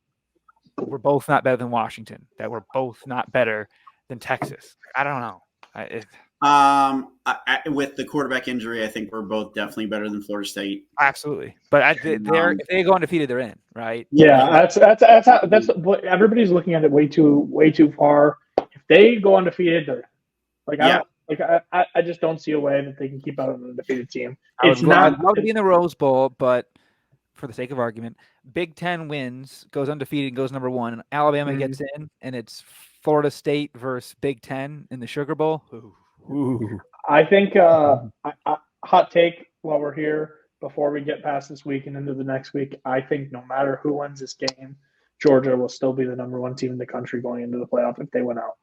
we're both not better than Washington, that we're both not better than Texas. I don't know. With the quarterback injury, I think we're both definitely better than Florida State. Absolutely. But if they go undefeated, they're in, right? Yeah, that's what everybody's looking at it way too far. If they go undefeated, they're I just don't see a way that they can keep out an undefeated team. I'd love to be in the Rose Bowl, but for the sake of argument, Big Ten wins, goes undefeated, and goes number 1, and Alabama gets in, and it's Florida State versus Big Ten in the Sugar Bowl. Ooh. I think hot take while we're here, before we get past this week and into the next week, I think no matter who wins this game, Georgia will still be the number 1 team in the country going into the playoff if they win out.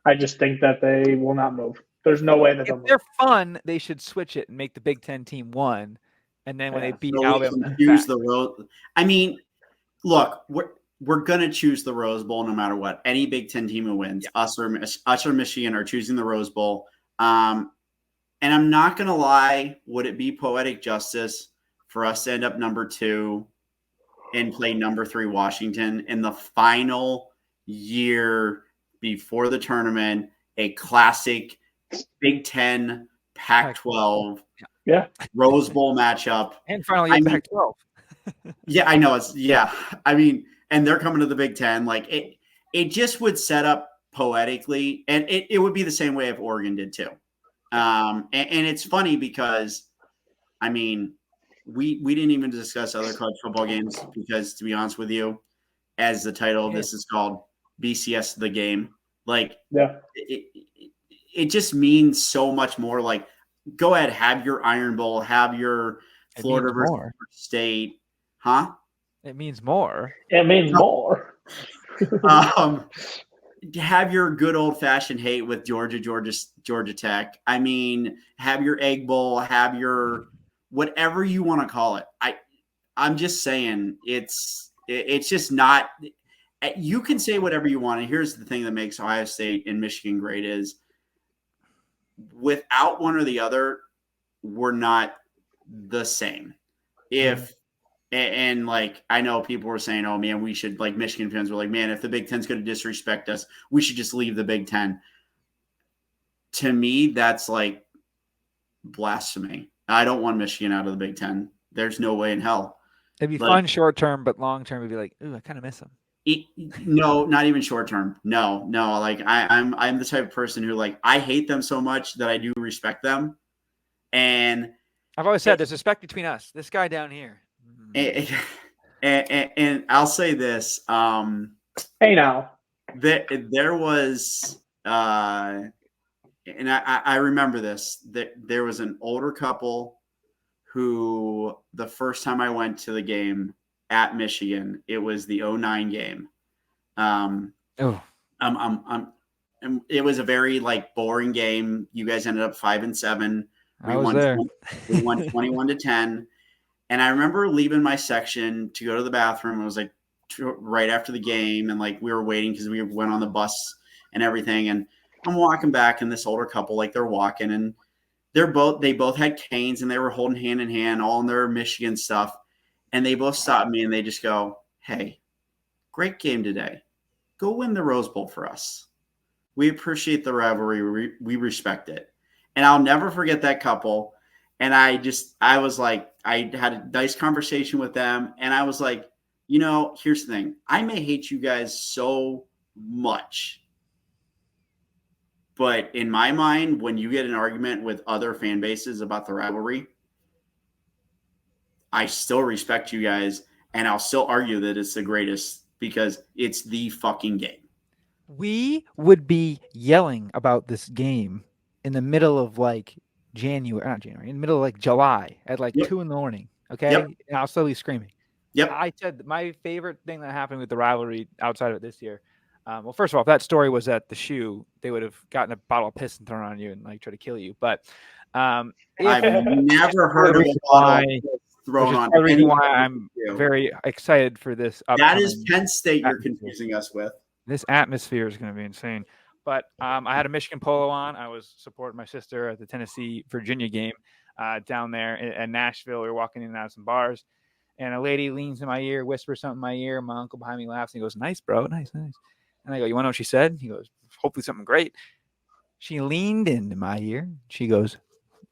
I just think that they will not move. There's no way that they'll move. If they're fun, they should switch it and make the Big Ten team 1, and then when they beat Alabama, choose the Rose. I mean, look, we're gonna choose the Rose Bowl no matter what. Any Big Ten team who wins, us or Michigan, are choosing the Rose Bowl. And I'm not gonna lie, would it be poetic justice for us to end up number 2 and play number 3 Washington in the final year before the tournament, a classic Big Ten Pac-12 Rose Bowl matchup, and finally in Pac-12. Yeah, I know. I mean, and they're coming to the Big Ten. Like it just would set up poetically, and it would be the same way if Oregon did too. And it's funny because, I mean, we didn't even discuss other college football games because, to be honest with you, as the title of this is called, BCS the game. Like, it just means so much more. Like, go ahead, have your Iron Bowl, have your Florida versus State, huh? It means more. It means more. Have your good old fashioned hate with Georgia Tech. I mean, have your Egg Bowl, have your whatever you want to call it. I'm just saying it's just not. You can say whatever you want. And here's the thing that makes Ohio State and Michigan great is without one or the other, we're not the same. And like, I know people were saying, oh man, we should, like, Michigan fans were like, man, if the Big Ten's going to disrespect us, we should just leave the Big Ten. To me, that's like blasphemy. I don't want Michigan out of the Big Ten. There's no way in hell. It'd be fun short term, but long term, it'd be like, ooh, I kind of miss them. No, not even short term. No. Like I'm the type of person who, like, I hate them so much that I do respect them. And I've always said there's respect between us. This guy down here. And I'll say this. Hey now. There was and I remember this. There was an older couple who the first time I went to the game at Michigan, it was the 2009 game. It was a very, like, boring game. You guys ended up 5-7. I was there. We won 21-10. And I remember leaving my section to go to the bathroom. It was like right after the game, and like we were waiting because we went on the bus and everything. And I'm walking back, and this older couple, like, they're walking, and they both had canes, and they were holding hand in hand, all in their Michigan stuff. And they both stopped me, and they just go, "Hey, great game today. Go win the Rose Bowl for us. We appreciate the rivalry. We respect it." And I'll never forget that couple. And I was like, I had a nice conversation with them. And I was like, here's the thing. I may hate you guys so much, but in my mind, when you get an argument with other fan bases about the rivalry, I still respect you guys, and I'll still argue that it's the greatest because it's the fucking game. We would be yelling about this game in the middle of, like, in the middle of, like, July at like 2 a.m. Okay. Yep. And I'll still be screaming. Yep. I said my favorite thing that happened with the rivalry outside of it this year. Well, first of all, if that story was at the shoe, they would have gotten a bottle of piss and thrown on you and, like, try to kill you. But I've never heard of a bottle thrown on. The reason why I'm very excited for this. That is Penn State you're confusing us with. This atmosphere is going to be insane. But I had a Michigan polo on. I was supporting my sister at the Tennessee-Virginia game down there in Nashville. We were walking in and out of some bars, and a lady leans in my ear, whispers something in my ear. My uncle behind me laughs, and he goes, "Nice, bro. Nice, nice." And I go, "You want to know what she said?" He goes, "Hopefully something great." She leaned into my ear. She goes,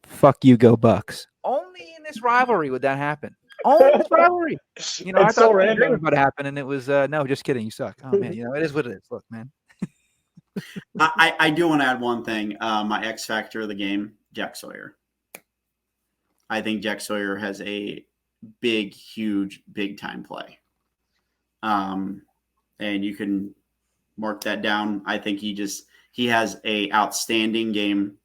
"Fuck you, go Bucks." Only in this rivalry would that happen. Only in this rivalry. You know, I It's thought so something great was random. about to happen, and it was no, just kidding. You suck. Oh man, you know it is what it is. Look, man. I do want to add one thing. My X factor of the game, Jack Sawyer. I think Jack Sawyer has a big, huge, big time play. And you can mark that down. I think he has a outstanding game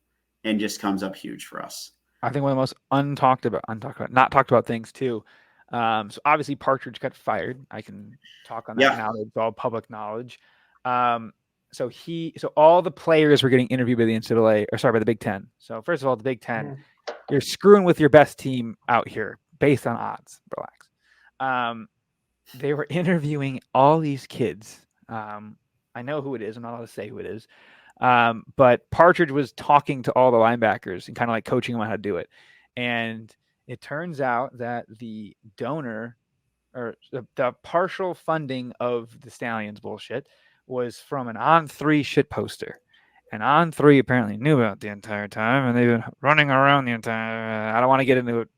and just comes up huge for us. I think one of the most not talked about things too. So obviously Partridge got fired. I can talk on that now. It's all public knowledge. So all the players were getting interviewed by the NCAA, or sorry, by the Big Ten. So first of all, the Big Ten, you're screwing with your best team out here based on odds. Relax. They were interviewing all these kids. I know who it is. I'm not allowed to say who it is. But Partridge was talking to all the linebackers and kind of like coaching them on how to do it. And it turns out that the donor or the partial funding of the Stallions bullshit was from an On3 shit poster. And On3 apparently knew about the entire time, and they've been running around the entire. I don't want to get into it.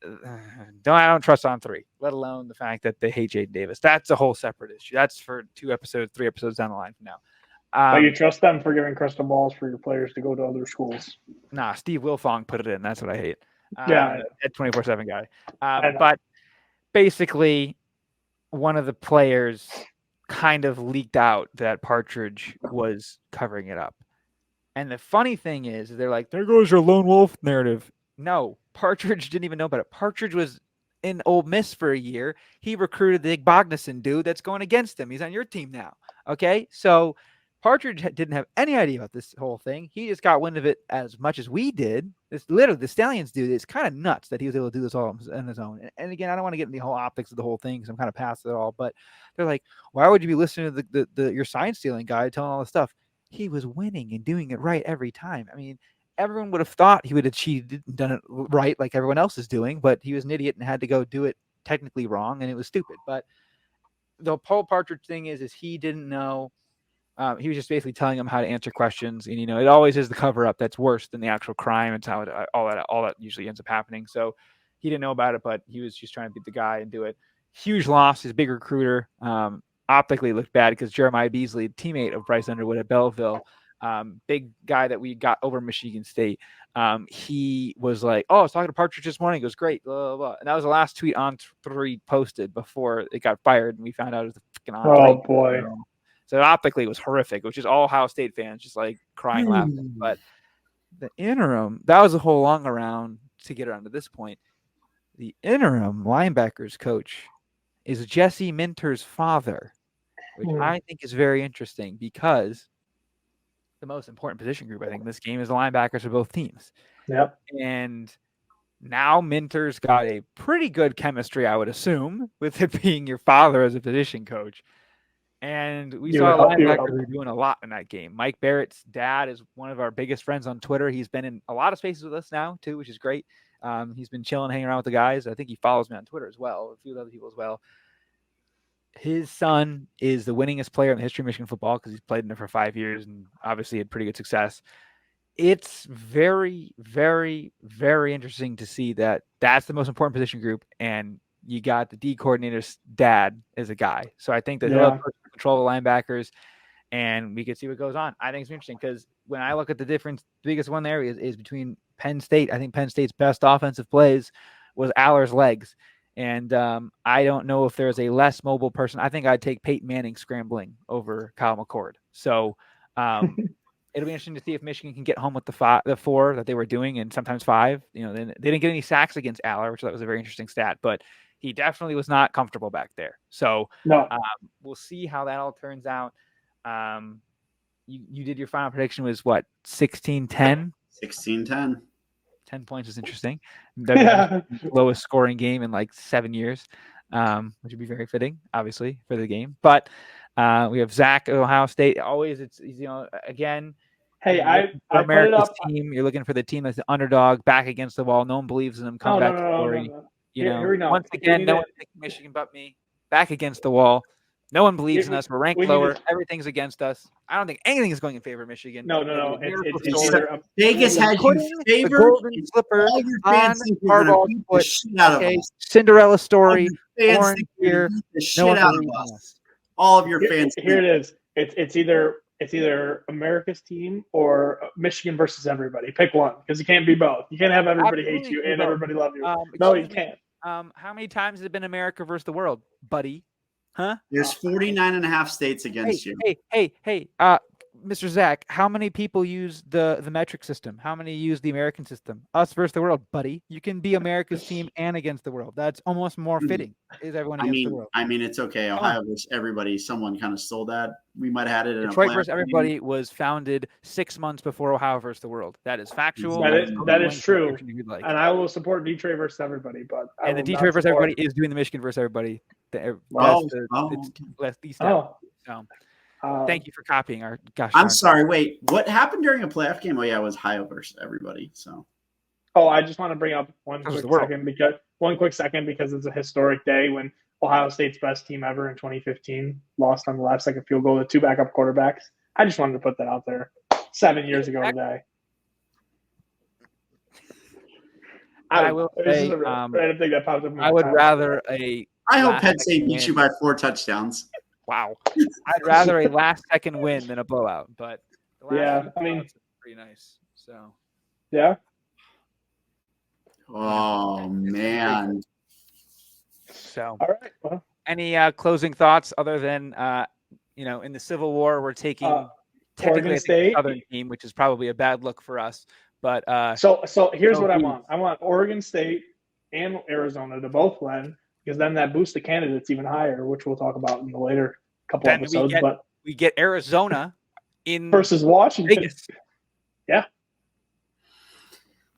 I don't trust On3, let alone the fact that they hate Jaden Davis. That's a whole separate issue. That's for 2 episodes, 3 episodes down the line from now. But you trust them for giving crystal balls for your players to go to other schools? Nah, Steve Wilfong put it in. That's what I hate. Yeah, at 24/7 guy. But basically, one of the players kind of leaked out that Partridge was covering it up. And the funny thing is, they're like, "There goes your lone wolf narrative." No, Partridge didn't even know about it. Partridge was in Ole Miss for a year. He recruited the Bognason dude that's going against him. He's on your team now. Okay, so Partridge didn't have any idea about this whole thing. He just got wind of it as much as we did. It's literally the Stallions dude. It's kind of nuts that he was able to do this all on his own. And again, I don't want to get into the whole optics of the whole thing because I'm kind of past it all. But they're like, "Why would you be listening to your sign stealing guy telling all this stuff?" He was winning and doing it right every time. I mean, everyone would have thought he would have cheated and done it right like everyone else is doing, but he was an idiot and had to go do it technically wrong, and it was stupid. But the Paul Partridge thing is he didn't know. He was just basically telling them how to answer questions, and it always is the cover up that's worse than the actual crime. It's how all that usually ends up happening. So he didn't know about it, but he was just trying to beat the guy and do it. Huge loss. His big recruiter. Optically looked bad because Jeremiah Beasley, teammate of Bryce Underwood at Belleville, big guy that we got over Michigan State. He was like, "Oh, I was talking to Partridge this morning. It was great." Blah, blah, blah. And that was the last tweet On3 posted before it got fired, and we found out it was the freaking On3. Oh boy. So optically, it was horrific, which is all Ohio State fans just like crying, laughing. But the interim, that was a whole long around to get around to this point. The interim linebackers coach is Jesse Minter's father, which I think is very interesting because the most important position group, I think, in this game is the linebackers for both teams. Yep. And now Minter's got a pretty good chemistry, I would assume, with it being your father as a position coach. And we saw linebackers were doing a lot in that game. Mike Barrett's dad is one of our biggest friends on Twitter. He's been in a lot of spaces with us now, too, which is great. He's been chilling, hanging around with the guys. I think he follows me on Twitter as well, a few other people as well. His son is the winningest player in the history of Michigan football because he's played in it for 5 years and obviously had pretty good success. It's very, very, very interesting to see that that's the most important position group, and you got the D coordinator's dad as a guy. So I think that he'll have control of the linebackers, and we can see what goes on. I think it's interesting because when I look at the difference, the biggest one there is between Penn State. I think Penn State's best offensive plays was Aller's legs. And I don't know if there's a less mobile person. I think I'd take Peyton Manning scrambling over Kyle McCord. So it'll be interesting to see if Michigan can get home with the 4 that they were doing, and sometimes 5. They didn't get any sacks against Aller, which that was a very interesting stat. But he definitely was not comfortable back there. So we'll see how that all turns out. You did your final prediction was what, 16-10? 16-10. 10 points is interesting. The lowest scoring game in like 7 years, which would be very fitting, obviously, for the game. But We have Zach at Ohio State. Always, it's again. Hey, you're I looking for put it America's up. team. You're looking for the team that's the underdog, back against the wall. No one believes in them. No, Comeback no. story. Here we know. Once again, no one's picking Michigan but me. Back against the wall. No one believes in us. We're ranked lower. Everything's against us. I don't think anything is going in favor of Michigan. No. It's either Vegas has you favored. The golden slipper All your on fans think you're going to Harbaugh's beat the foot. shit out of Okay, us. Cinderella story. All your fans Orange think you're here. going to beat the No shit one out believes of in us. us. All of your fans. Here it is. It's either America's team or Michigan versus everybody. Pick one, because you can't be both. You can't have everybody hate you and everybody love you. No, you can't. How many times has it been America versus the world, buddy? Huh? There's 49 and a half states against you. Hey, Mr. Zach, how many people use the metric system? How many use the American system? Us versus the world, buddy. You can be America's team and against the world. That's almost more fitting. Is everyone against the world? I mean, it's okay. Ohio versus everybody. Someone kind of stole that. We might have had it in Detroit a versus everybody was founded 6 months before Ohio versus the world. That is factual. That is true. And I will support Detroit versus everybody. But the Detroit versus everybody is doing the Michigan versus everybody. Thank you for copying our. Gosh, I'm sorry. Wait, what happened during a playoff game? Oh yeah, it was Ohio versus everybody. So. Oh, I just want to bring up one quick second because it's a historic day when Ohio State's best team ever in 2015 lost on the last second field goal to 2 backup quarterbacks. I just wanted to put that out there. 7 years ago today. I will say, random thing that popped up. I would rather I hope Penn State beats you by 4 touchdowns. Wow. I'd rather a last-second win than a blowout, but it's pretty nice. So. Yeah. Oh man. So. All right. Well, any closing thoughts other than in the Civil War we're taking technically the Southern team, which is probably a bad look for us. But so here's what I want. I want Oregon State and Arizona to both win, because then that boosts the candidates even higher, which we'll talk about in the later couple episodes. We get Arizona in versus Washington. Vegas. Yeah.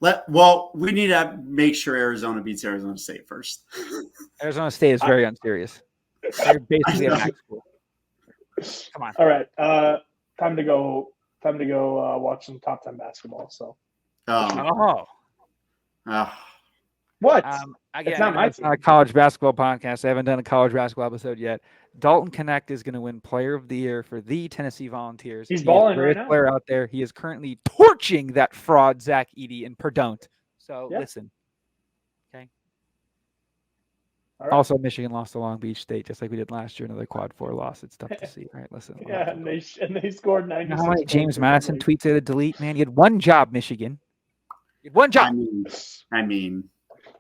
We need to make sure Arizona beats Arizona State first. Arizona State is very unserious. They're basically a max school. Come on. All right. Time to go watch some top 10 basketball. So. What? Again, it's not a college basketball podcast. I haven't done a college basketball episode yet. Dalton Connect is going to win Player of the Year for the Tennessee Volunteers. He's balling right now. Player out there. He is currently torching that fraud Zach Edey in Perdon't. So listen. Okay. Right. Also, Michigan lost to Long Beach State, just like we did last year. Another quad 4 loss. It's tough to see. All right, listen. Yeah, and they scored 90. How many James Madison tweets they had to delete? Man, you had one job, Michigan. You had one job. I mean.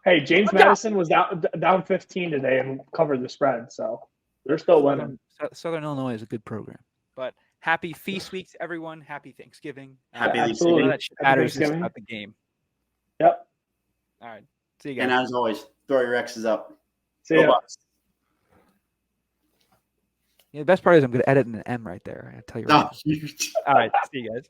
Hey, James Madison was down 15 today and covered the spread, so they're still winning. Southern Illinois is a good program. But happy Feast Week to everyone. Happy Thanksgiving. Happy Thanksgiving. That shit matters about the game. Yep. All right. See you guys. And as always, throw your X's up. See ya. The best part is I'm going to edit an M right there. I tell you. Right. All right. See you guys.